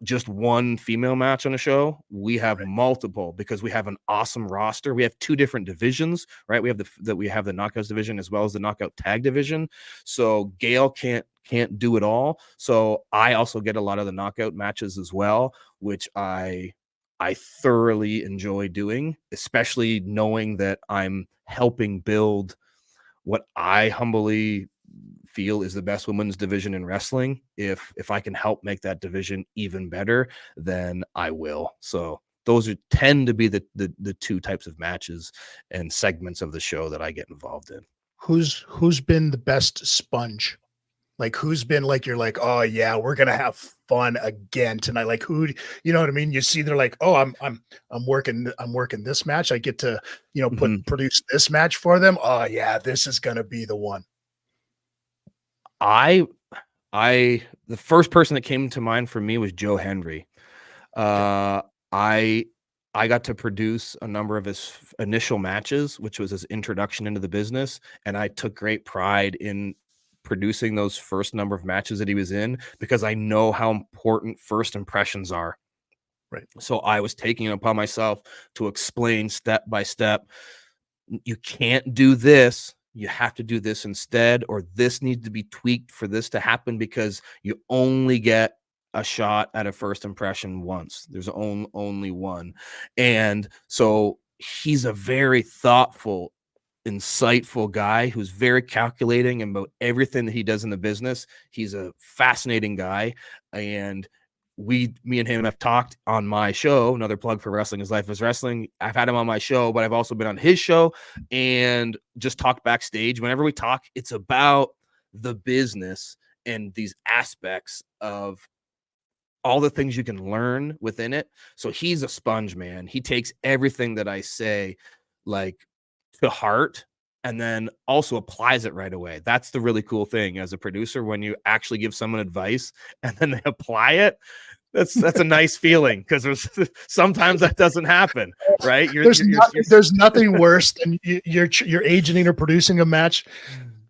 just one female match on a show. We have multiple because we have an awesome roster. We have 2 different divisions, right? We have the knockouts division as well as the knockout tag division. So Gail can't do it all. So I also get a lot of the knockout matches as well, which I thoroughly enjoy doing, especially knowing that I'm helping build what I humbly feel is the best women's division in wrestling. If I can help make that division even better, then I will. So those tend to be the 2 types of matches and segments of the show that I get involved in. Who's been the best sponge? Like, who's been like, you're like, oh yeah, we're gonna have fun again tonight. Like, who, you know what I mean? You see, they're like, oh, I'm working this match. I get to, produce this match for them. Oh yeah, this is gonna be the one. I the first person that came to mind for me was Joe Henry. Okay. I I got to produce a number of his initial matches, which was his introduction into the business, and I took great pride in producing those first number of matches that he was in because I know how important first impressions are. Right. So I was taking it upon myself to explain step by step, you can't do this. You have to do this instead, or this needs to be tweaked for this to happen because you only get a shot at a first impression once. There's only one. And so he's a very thoughtful, insightful guy who's very calculating about everything that he does in the business. He's a fascinating guy. And me and him have talked on my show. Another plug for Wrestling is Life is Wrestling. I've had him on my show, but I've also been on his show and just talked backstage. Whenever we talk, it's about the business and these aspects of all the things you can learn within it. So he's a sponge, man. He takes everything that I say like to heart and then also applies it right away. That's the really cool thing as a producer when you actually give someone advice and then they apply it. That's a nice feeling because there's sometimes that doesn't happen, right? There's nothing worse than you're agenting or producing a match.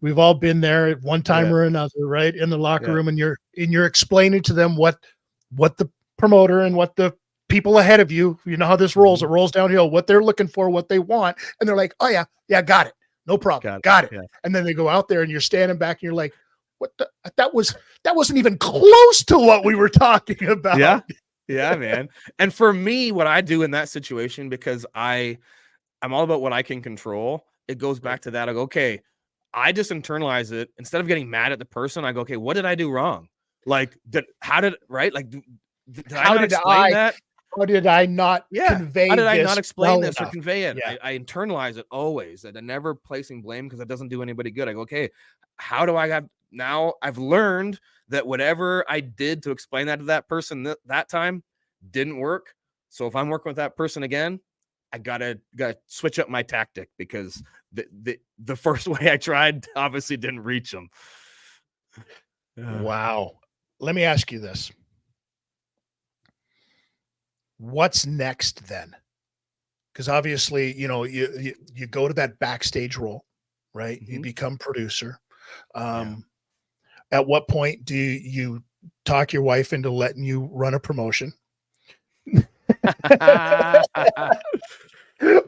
We've all been there at one time or another, right? In the locker room, and you're explaining to them what the promoter and what the people ahead of you, you know how this rolls, it rolls downhill, what they're looking for, what they want, and they're like, oh yeah, got it, no problem, got it. Yeah. And then they go out there and you're standing back and you're like, what the, that wasn't even close to what we were talking about. Yeah, man. And for me, what I do in that situation, because I'm all about what I can control, it goes back to that. I go, okay, I just internalize it. Instead of getting mad at the person, I go, okay, what did I do wrong? Like, did I not explain that? How did I not convey How did I this not explain well this enough? or convey it? Yeah. I internalize it always, and I'm never placing blame because it doesn't do anybody good. I go, okay, how do I have now? I've learned that whatever I did to explain that to that person that time didn't work. So if I'm working with that person again, I gotta switch up my tactic, because the first way I tried obviously didn't reach them. Wow. Let me ask you this. What's next then? Because obviously, you go to that backstage role, right? You become producer. At what point do you talk your wife into letting you run a promotion?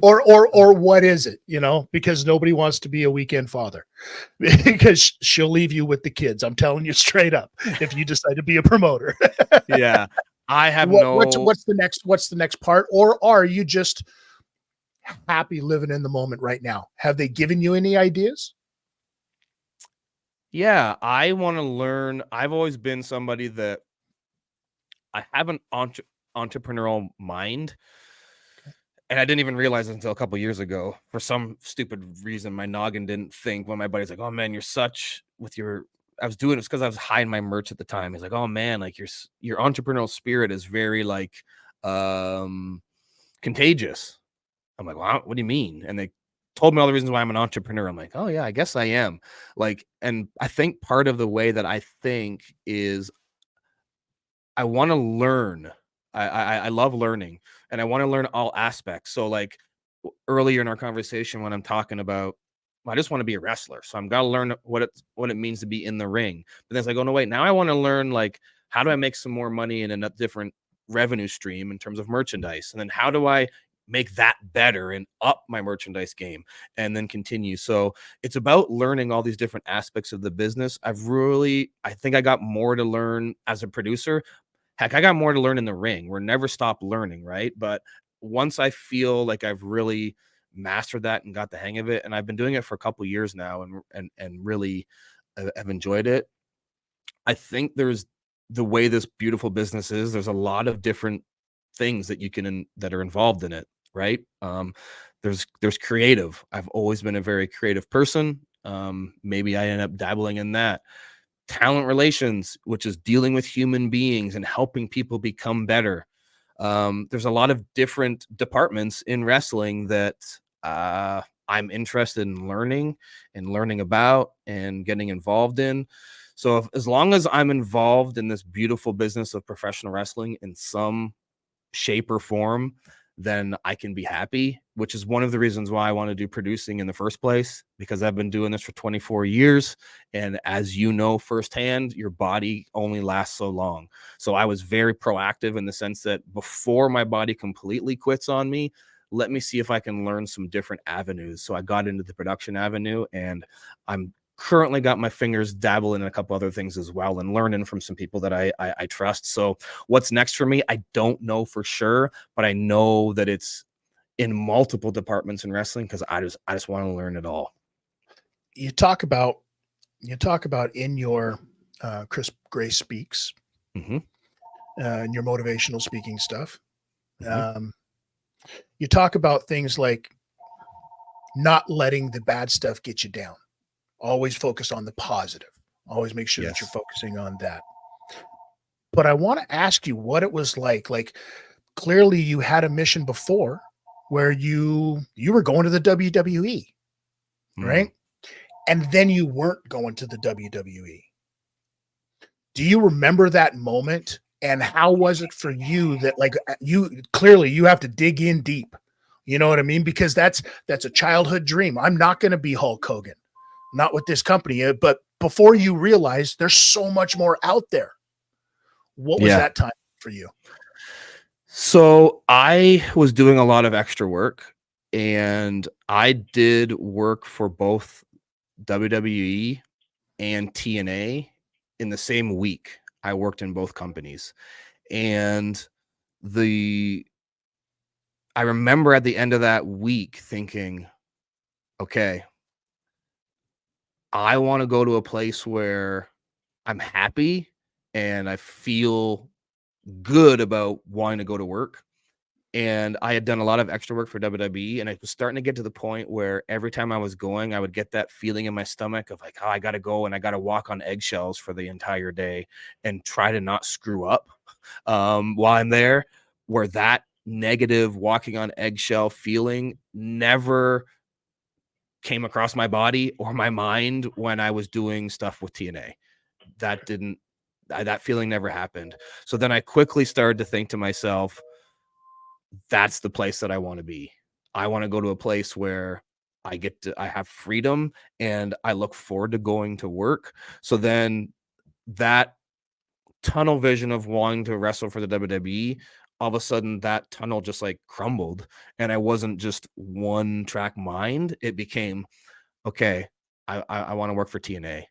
or what is it? Because nobody wants to be a weekend father because she'll leave you with the kids. I'm telling you straight up, if you decide to be a promoter. Yeah. I have what's the next part? Or are you just happy living in the moment right now? Have they given you any ideas? Yeah, I want to learn. I've always been somebody that I have an entrepreneurial mind. And I didn't even realize it until a couple years ago. For some stupid reason, my noggin didn't think, when my buddy's like, "Oh man, you're such with your," I was doing it because I was hiding my merch at the time. He's like, "Oh man, like your entrepreneurial spirit is very like contagious." I'm like, "Wow, what do you mean?" And they told me all the reasons why I'm an entrepreneur. I'm like, "Oh yeah, I guess I am." Like, and I think part of the way that I think is I want to learn. I love learning, and I want to learn all aspects. So like earlier in our conversation, when I'm talking about, I just want to be a wrestler, so I'm gotta learn what it means to be in the ring. But then it's like, oh no, wait, now I want to learn, like, how do I make some more money in a different revenue stream in terms of merchandise, and then how do I make that better and up my merchandise game, and then continue. So it's about learning all these different aspects of the business. I think I got more to learn as a producer. Heck, I got more to learn in the ring. We're never stop learning, right? But once I feel like I've really mastered that and got the hang of it, and I've been doing it for a couple years now, and really have enjoyed it. I think there's the way this beautiful business is. There's a lot of different things that that are involved in it, right? There's creative. I've always been a very creative person. Maybe I end up dabbling in that. Talent relations, which is dealing with human beings and helping people become better. There's a lot of different departments in wrestling that I'm interested in learning about and getting involved in. So as long as I'm involved in this beautiful business of professional wrestling in some shape or form, then I can be happy, which is one of the reasons why I want to do producing in the first place, because I've been doing this for 24 years. And as you know firsthand, your body only lasts so long. So I was very proactive in the sense that before my body completely quits on me, let me see if I can learn some different avenues. So I got into the production avenue, and I'm currently got my fingers dabbling in a couple other things as well, and learning from some people that I trust. So what's next for me, I don't know for sure, but I know that it's in multiple departments in wrestling, because I just want to learn it all. You talk about in your Chris Gray Speaks, and your motivational speaking stuff. You talk about things like not letting the bad stuff get you down. Always focus on the positive. Always make sure that you're focusing on that. But I want to ask you what it was like. Like, clearly you had a mission before where you were going to the WWE, right? And then you weren't going to the WWE. Do you remember that moment? And how was it for you that, like, you clearly you have to dig in deep? You know what I mean? Because that's a childhood dream. I'm not going to be Hulk Hogan, not with this company. But before you realize there's so much more out there. What was that time for you? So I was doing a lot of extra work, and I did work for both WWE and TNA in the same week. I worked in both companies, and I remember at the end of that week thinking, okay, I want to go to a place where I'm happy and I feel good about wanting to go to work. And I had done a lot of extra work for WWE, and I was starting to get to the point where every time I was going, I would get that feeling in my stomach of like, oh, I got to go and I got to walk on eggshells for the entire day and try to not screw up while I'm there, where that negative, walking on eggshell feeling never came across my body or my mind when I was doing stuff with TNA. That feeling never happened. So then I quickly started to think to myself, that's the place that I want to be. I want to go to a place where I have freedom and I look forward to going to work. So then that tunnel vision of wanting to wrestle for the WWE, all of a sudden that tunnel just like crumbled. And I wasn't just one track mind. It became, okay, I want to work for TNA.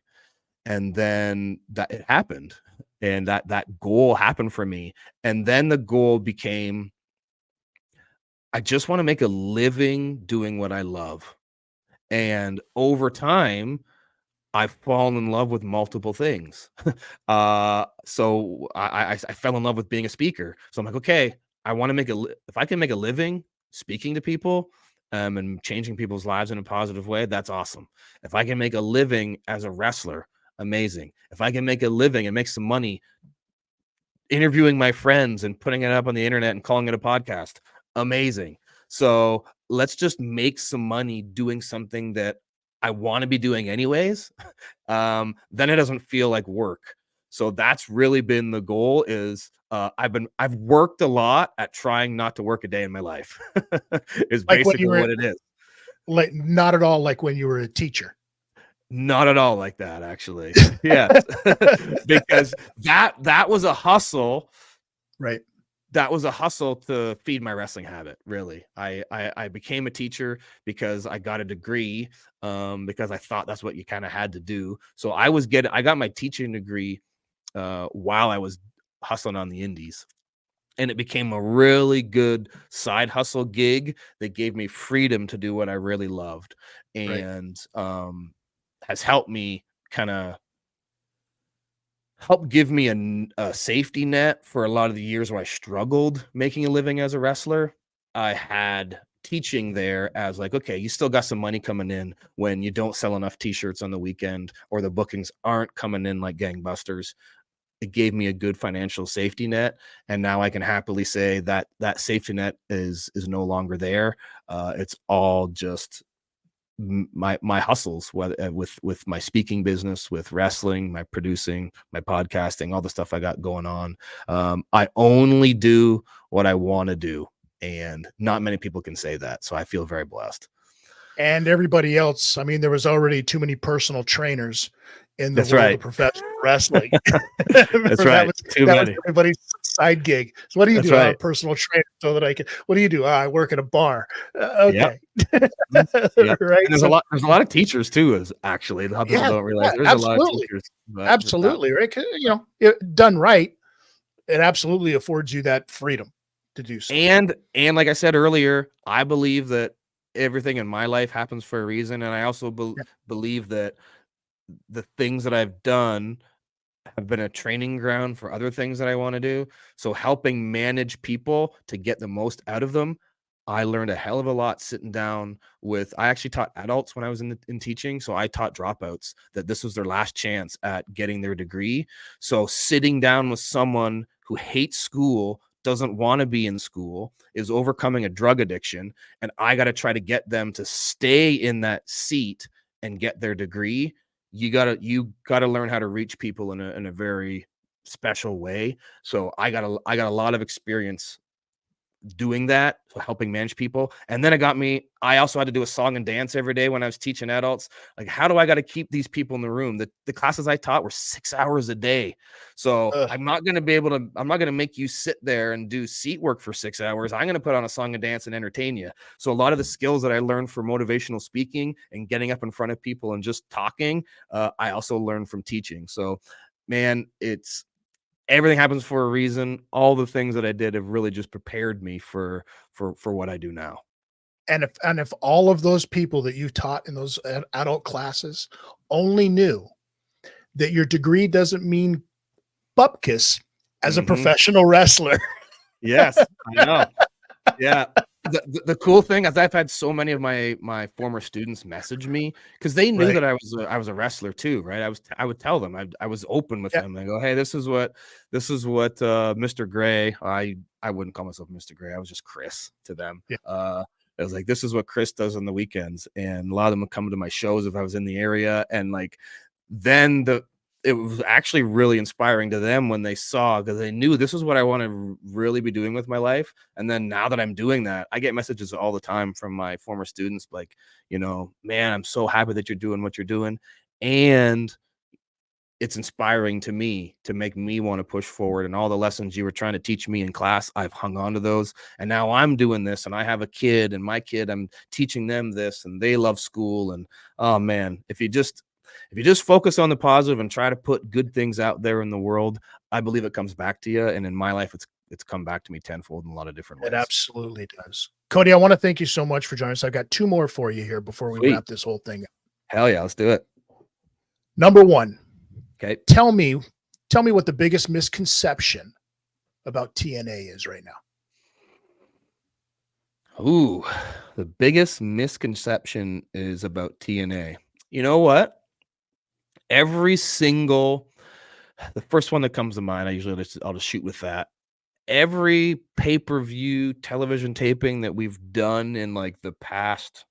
And then that it happened. And that goal happened for me. And then the goal became, I just want to make a living doing what I love. And over time, I've fallen in love with multiple things. So I fell in love with being a speaker. So I'm like, okay, I want to if I can make a living speaking to people, and changing people's lives in a positive way, that's awesome. If I can make a living as a wrestler, amazing. If I can make a living and make some money interviewing my friends and putting it up on the internet and calling it a podcast, amazing. So let's just make some money doing something that I want to be doing anyways. Then it doesn't feel like work. So that's really been the goal is I've worked a lot at trying not to work a day in my life is Like when you basically were what it is. like, not at all like when you were a teacher. Not at all like that, actually. Yes. Because that was a hustle. Right. That was a hustle to feed my wrestling habit. Really. I became a teacher because I got a degree, because I thought that's what you kind of had to do. So I got my teaching degree while I was hustling on the indies, and it became a really good side hustle gig that gave me freedom to do what I really loved, Right. and has helped me kind of help give me a safety net for a lot of the years where I struggled making a living as a wrestler. I had teaching there as like, okay, you still got some money coming in when you don't sell enough t-shirts on the weekend or the bookings aren't coming in like gangbusters. It gave me a good financial safety net, and now I can happily say that that safety net is no longer there. It's all just my hustles, whether with my speaking business, with wrestling, my producing, my podcasting, all the stuff I got going on. I only do what I want to do, and not many people can say that, so I feel very blessed. And everybody else, I mean, there was already too many personal trainers in the That's world right. of professional wrestling. That's Remember, right. Too that was many. everybody's side gig. So what do you That's do? I'm a right. personal trainer so that I can. What do you do? I work at a bar. Yep. Okay, Yep. right. And So there's a lot of teachers too, is actually a lot of people yeah, don't realize yeah, there's a lot of absolutely, teachers, but absolutely, right. 'Cause, you know, done right, it absolutely affords you that freedom to do so. and like I said earlier, I believe that everything in my life happens for a reason, and I also Yeah, believe that the things that I've done have been a training ground for other things that I want to do. So helping manage people to get the most out of them, I learned a hell of a lot sitting down with. I actually taught adults when I was in teaching, so I taught dropouts that this was their last chance at getting their degree. So sitting down with someone who hates school, doesn't want to be in school, is overcoming a drug addiction, and I got to try to get them to stay in that seat and get their degree. You gotta learn how to reach people in a very special way. So I got a lot of experience doing that, so helping manage people. And then I also had to do a song and dance every day when I was teaching adults. Like, how do I got to keep these people in the room? The classes I taught were 6 hours a day. So ugh, I'm not going to make you sit there and do seat work for 6 hours. I'm going to put on a song and dance and entertain you. So a lot of the skills that I learned for motivational speaking and getting up in front of people and just talking, I also learned from teaching. So, man, everything happens for a reason. All the things that I did have really just prepared me for what I do now. and if all of those people that you taught in those adult classes only knew that your degree doesn't mean bupkis as a Mhm. professional wrestler. Yes, I know. Yeah. The cool thing is I've had so many of my former students message me because they knew Right. that I was a wrestler too, right? I would tell them I was open with Yeah. them. I go, hey, this is what Mr. Gray. I wouldn't call myself Mr. Gray. I was just Chris to them. Yeah. I was like, this is what Chris does on the weekends. And a lot of them would come to my shows if I was in the area. And like, then it was actually really inspiring to them when they saw, because they knew this is what I want to really be doing with my life. And then now that I'm doing that, I get messages all the time from my former students, like, you know, man, I'm so happy that you're doing what you're doing. And it's inspiring to me to make me want to push forward. And all the lessons you were trying to teach me in class, I've hung on to those. And now I'm doing this, and I have a kid, and my kid, I'm teaching them this, and they love school. And oh man, if you just focus on the positive and try to put good things out there in the world, I believe it comes back to you. And in my life, it's come back to me tenfold in a lot of different ways. It absolutely does. Cody, I want to thank you so much for joining us. I've got 2 more for you here before we Sweet. wrap this whole thing up. Hell yeah, let's do it. Number 1. Okay. Tell me what the biggest misconception about TNA is right now. Ooh, the biggest misconception is about TNA. You know what? The first one that comes to mind, I'll just shoot with that. Every pay-per-view television taping that we've done in like the past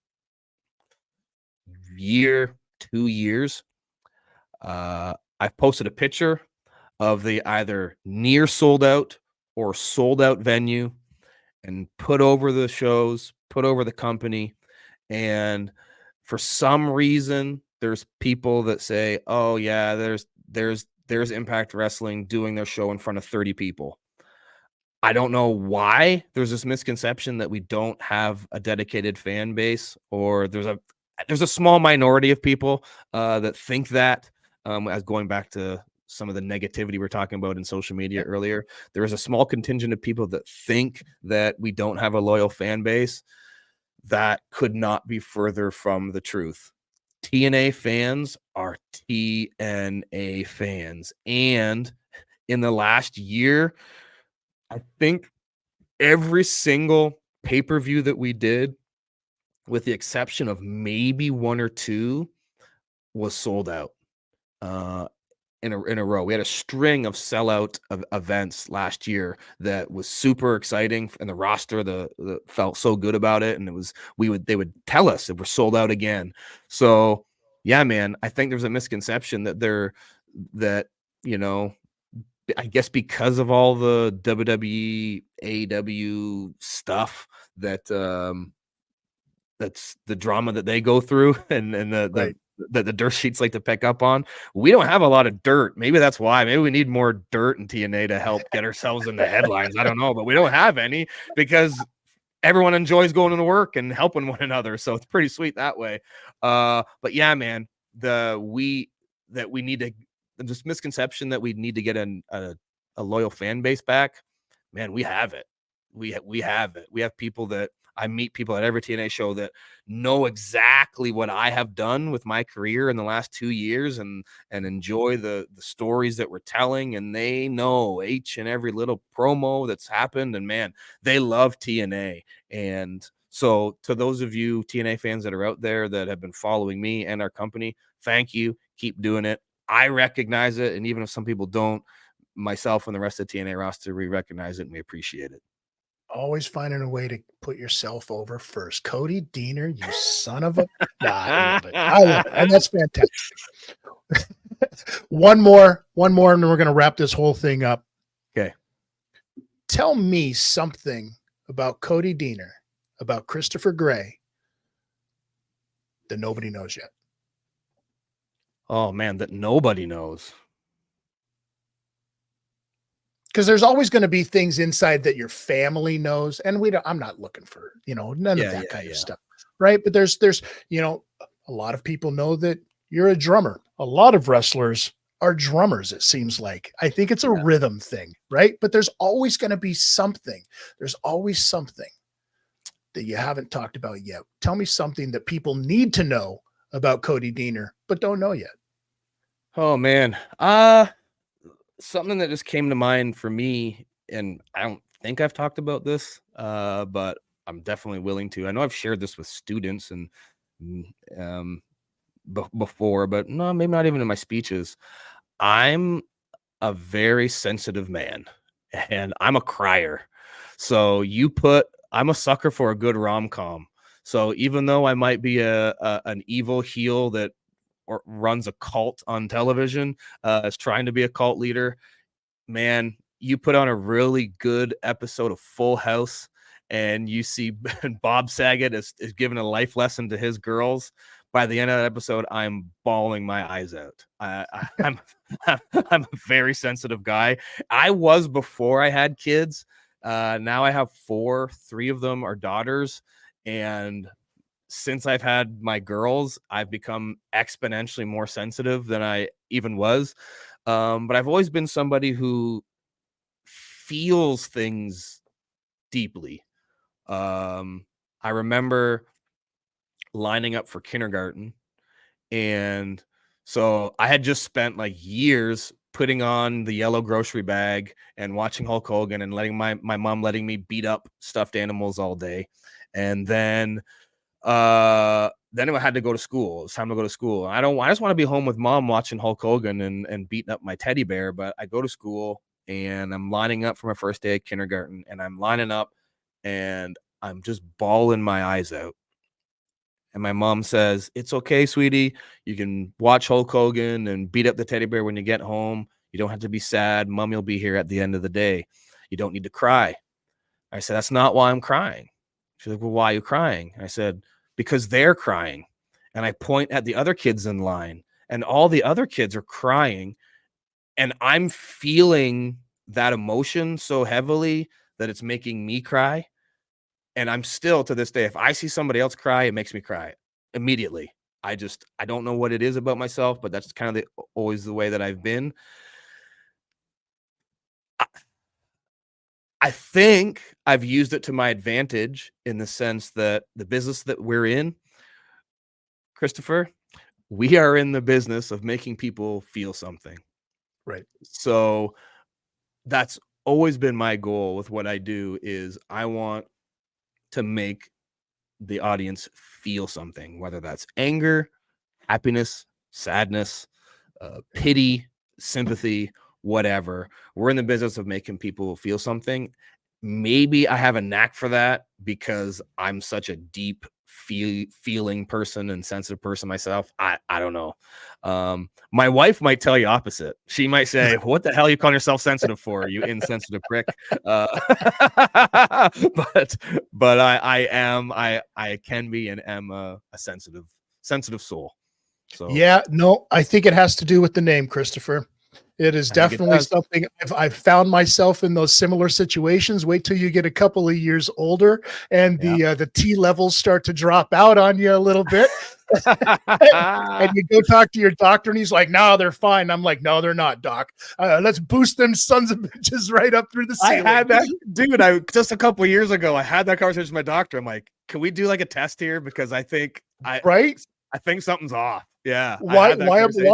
year, 2 years, I've posted a picture of the either near sold out or sold out venue and put over the shows, put over the company. And for some reason, there's people that say, oh yeah, there's Impact Wrestling doing their show in front of 30 people. I don't know why there's this misconception that we don't have a dedicated fan base, or there's a small minority of people that think that, as going back to some of the negativity we're talking about in social media earlier, there is a small contingent of people that think that we don't have a loyal fan base. That could not be further from the truth. TNA fans are TNA fans. And in the last year, I think every single pay-per-view that we did, with the exception of maybe 1 or 2, was sold out in a row. We had a string of sellout of events last year that was super exciting, and the roster the felt so good about it, and they would tell us if we're sold out again. So yeah, man, I think there's a misconception that you know, I guess because of all the WWE, AEW stuff that's the drama that they go through, and Right. the dirt sheets like to pick up on. We don't have a lot of dirt. Maybe that's why. Maybe we need more dirt in TNA to help get ourselves in the headlines. I don't know, but we don't have any because everyone enjoys going to work and helping one another. So it's pretty sweet that way. But yeah, man, this misconception that we need to get a loyal fan base back, man, we have it. We have it. We have people that I meet people at every TNA show that know exactly what I have done with my career in the last 2 years, and enjoy the stories that we're telling, and they know each and every little promo that's happened, and man, they love TNA. And so to those of you TNA fans that are out there that have been following me and our company, thank you. Keep doing it. I recognize it. And even if some people don't, myself and the rest of the TNA roster, we recognize it and we appreciate it. Always finding a way to put yourself over first. Cody Deaner, you son of a... Nah, I love it. I love it. And that's fantastic. One more, and then we're going to wrap this whole thing up. Okay. Tell me something about Cody Deaner, about Christopher Gray, that nobody knows yet. Oh man, that nobody knows. Because there's always going to be things inside that your family knows, and I'm not looking for, none of that kind of stuff, right? But there's, a lot of people know that you're a drummer. A lot of wrestlers are drummers, it seems like. I think it's a rhythm thing, right? But there's always going to be something. There's always something that you haven't talked about yet. Tell me something that people need to know about Cody Deaner, but don't know yet. Oh man. Something that just came to mind for me, and I don't think I've talked about this, but I'm definitely willing to. I know I've shared this with students and before, but no, maybe not even in my speeches. I'm a very sensitive man, and I'm a crier. So I'm a sucker for a good rom-com. So even though I might be an evil heel that runs a cult on television, is trying to be a cult leader, man, you put on a really good episode of Full House and you see Bob Saget is giving a life lesson to his girls. By the end of that episode, I'm bawling my eyes out. I'm I'm a very sensitive guy. I was before I had kids. Now I have 4. 3 of them are daughters, and since I've had my girls, I've become exponentially more sensitive than I even was. But I've always been somebody who feels things deeply. I remember lining up for kindergarten, and so I had just spent like years putting on the yellow grocery bag and watching Hulk Hogan and letting my mom letting me beat up stuffed animals all day. And then I had to go to school. It's time to go to school. I just want to be home with mom watching Hulk Hogan and beating up my teddy bear. But I go to school and I'm lining up for my first day at kindergarten, and I'm lining up and I'm just bawling my eyes out. And my mom says, "It's okay, sweetie. You can watch Hulk Hogan and beat up the teddy bear when you get home. You don't have to be sad. Mommy will be here at the end of the day. You don't need to cry." I said, "That's not why I'm crying." She's like, "Well, why are you crying?" I said, "Because they're crying." And I point at the other kids in line, and all the other kids are crying. And I'm feeling that emotion so heavily that it's making me cry. And I'm still, to this day, if I see somebody else cry, it makes me cry immediately. I don't know what it is about myself, but that's kind of always the way that I've been. I think I've used it to my advantage in the sense that the business that we're in, Christopher, we are in the business of making people feel something. Right. So that's always been my goal with what I do, is I want to make the audience feel something, whether that's anger, happiness, sadness, pity, sympathy, whatever. We're in the business of making people feel something. Maybe I have a knack for that because I'm such a deep feeling person and sensitive person myself. I don't know. My wife might tell you opposite. She might say, "What the hell are you calling yourself sensitive for, you insensitive prick?" But I can be and am a sensitive soul. So Yeah, no, I think it has to do with the name, Christopher. It is I think it definitely does. something I've found myself in those similar situations. Wait till you get a couple of years older and Yeah. the T levels start to drop out on you a little bit. And you go talk to your doctor and he's like, "No, they're fine." I'm like, "No, they're not, doc. Let's boost them sons of bitches right up through the I ceiling." had that, dude. I just a couple of years ago, I had that conversation with my doctor. I'm like, "Can we do like a test here? Because I think Right? I think something's off." Yeah, I Why had that why am conversation.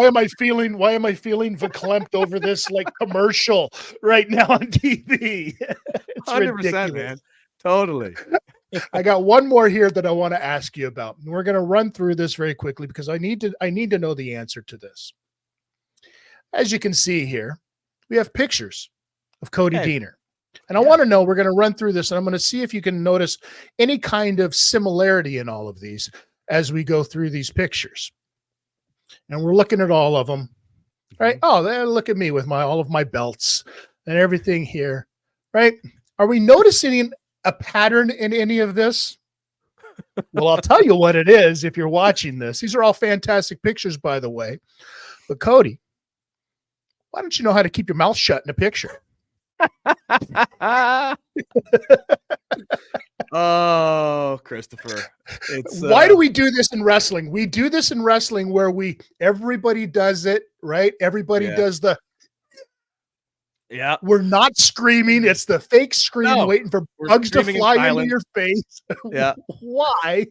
why am I feeling verklempt over this like commercial right now on TV? It's 100%, ridiculous. man. Totally. I got one more here that I want to ask you about. And we're going to run through this very quickly because I need to know the answer to this. As you can see here, we have pictures of Cody Hey, Deaner. And I yeah. want to know, we're going to run through this and I'm going to see if you can notice any kind of similarity in all of these as we go through these pictures. And we're looking at all of them. Right? Oh, look at me with all of my belts and everything here. Right? Are we noticing a pattern in any of this? Well, I'll tell you what it is if you're watching this. These are all fantastic pictures, by the way. But Cody, why don't you know how to keep your mouth shut in a picture? Oh, Christopher. It's Why do we do this in wrestling? We do this in wrestling where everybody does it, right? Everybody yeah. does Yeah. we're not screaming. It's the fake scream No. waiting for We're bugs to screaming in fly into silence. your face. Yeah. Why?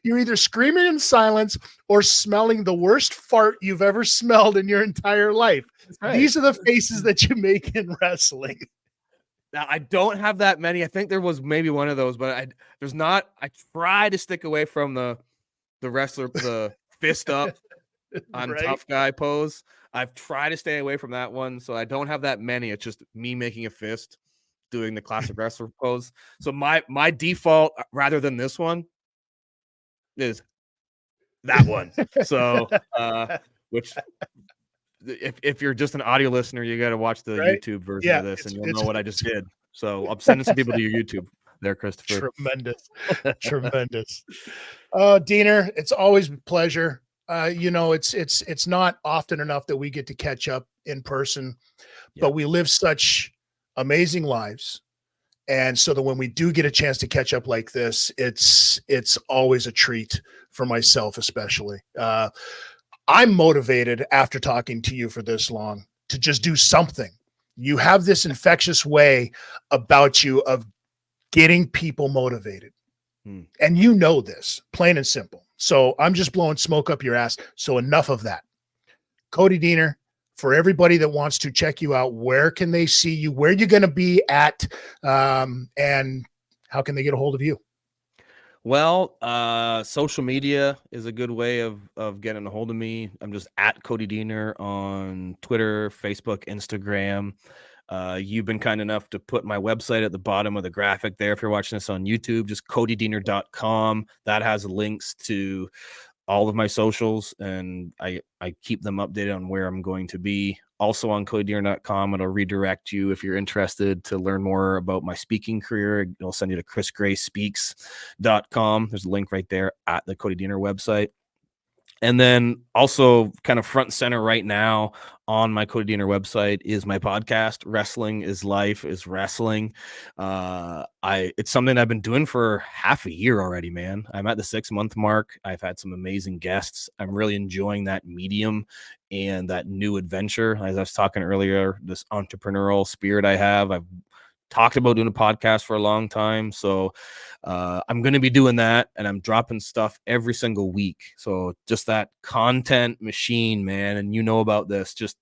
You're either screaming in silence or smelling the worst fart you've ever smelled in your entire life. That's right. These are the faces that you make in wrestling. Now, I don't have that many. I think there was maybe one of those, but there's not. I try to stick away from the wrestler, the fist up on Right? tough guy pose. I've tried to stay away from that one, so I don't have that many. It's just me making a fist. doing the classic wrestler pose. So my default, rather than this one, is that one. So which if you're just an audio listener, you got to watch the Right? YouTube version Yeah, of this, and you'll it's know what I just did. So I'm sending some people to your YouTube there, Christopher. tremendous, tremendous. Deaner, it's always a pleasure. It's not often enough that we get to catch up in person, but we live such amazing lives. And so that when we do get a chance to catch up like this, it's always a treat for myself, especially. I'm motivated after talking to you for this long to just do something. You have this infectious way about you of getting people motivated. And you know this, plain and simple. So I'm just blowing smoke up your ass. So enough of that. Cody Deaner, for everybody that wants to check you out, where can they see you? Where are you going to be at? And how can they get a hold of you? Well, social media is a good way of getting a hold of me. I'm just at Cody Deaner on Twitter, Facebook, Instagram. You've been kind enough to put my website at the bottom of the graphic there. If you're watching this on YouTube, just codydeaner.com. That has links to all of my socials, and I keep them updated on where I'm going to be. Also on codydeaner.com, it'll redirect you if you're interested to learn more about my speaking career. It'll send you to chrisgrayspeaks.com. There's a link right there at the Cody Deaner website. And then also kind of front and center right now on my Cody Deaner website is my podcast, Wrestling is Life is Wrestling. It's something I've been doing for half a year already, man. I'm at the 6-month mark. I've had some amazing guests. I'm really enjoying that medium and that new adventure. As I was talking earlier, this entrepreneurial spirit I have. I've talked about doing a podcast for a long time. So I'm going to be doing that, and I'm dropping stuff every single week. So just that content machine, man. And you know about this, just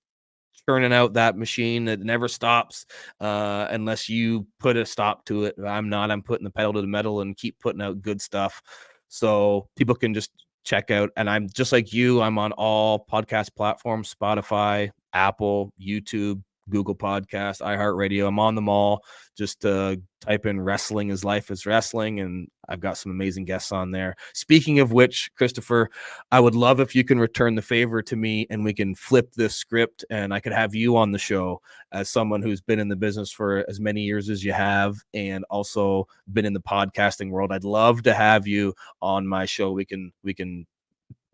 churning out that machine that never stops unless you put a stop to it. I'm putting the pedal to the metal and keep putting out good stuff. So people can just check out. And I'm just like you, I'm on all podcast platforms, Spotify, Apple, YouTube, Google Podcast, iHeartRadio. I'm on them all. Just type in Wrestling is Life is Wrestling, and I've got some amazing guests on there. Speaking of which, Christopher, I would love if you can return the favor to me and we can flip this script, and I could have you on the show as someone who's been in the business for as many years as you have and also been in the podcasting world. I'd love to have you on my show. We can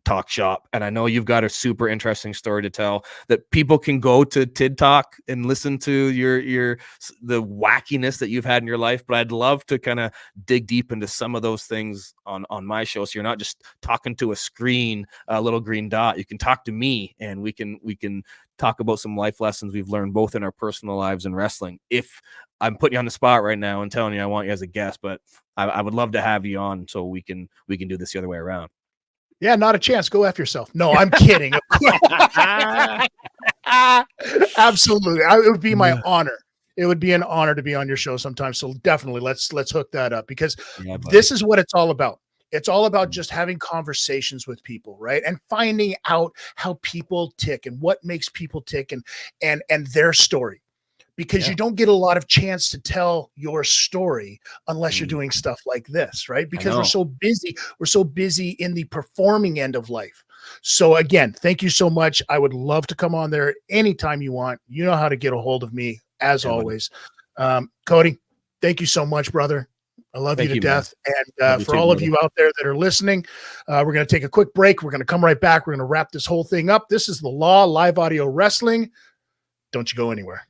talk shop, and I know you've got a super interesting story to tell that people can go to TID Talk and listen to the wackiness that you've had in your life. But I'd love to kind of dig deep into some of those things on my show, so you're not just talking to a screen, a little green dot. You can talk to me, and we can talk about some life lessons we've learned both in our personal lives and wrestling. If I'm putting you on the spot right now and telling you I want you as a guest, but I would love to have you on so we can do this the other way around. Yeah, not a chance. Go F yourself. No, I'm kidding. Absolutely. It would be my honor. It would be an honor to be on your show sometime. So definitely let's hook that up, because this is what it's all about. It's all about just having conversations with people, right? And finding out how people tick and what makes people tick and their story. Because you don't get a lot of chance to tell your story unless you're doing stuff like this, right? Because we're so busy in the performing end of life. So again, thank you so much. I would love to come on there anytime you want. You know how to get a hold of me, as always. Cody, thank you so much, brother. I love you to death. Man. And for all of you out there that are listening, we're going to take a quick break. We're going to come right back. We're going to wrap this whole thing up. This is the Law Live Audio Wrestling. Don't you go anywhere.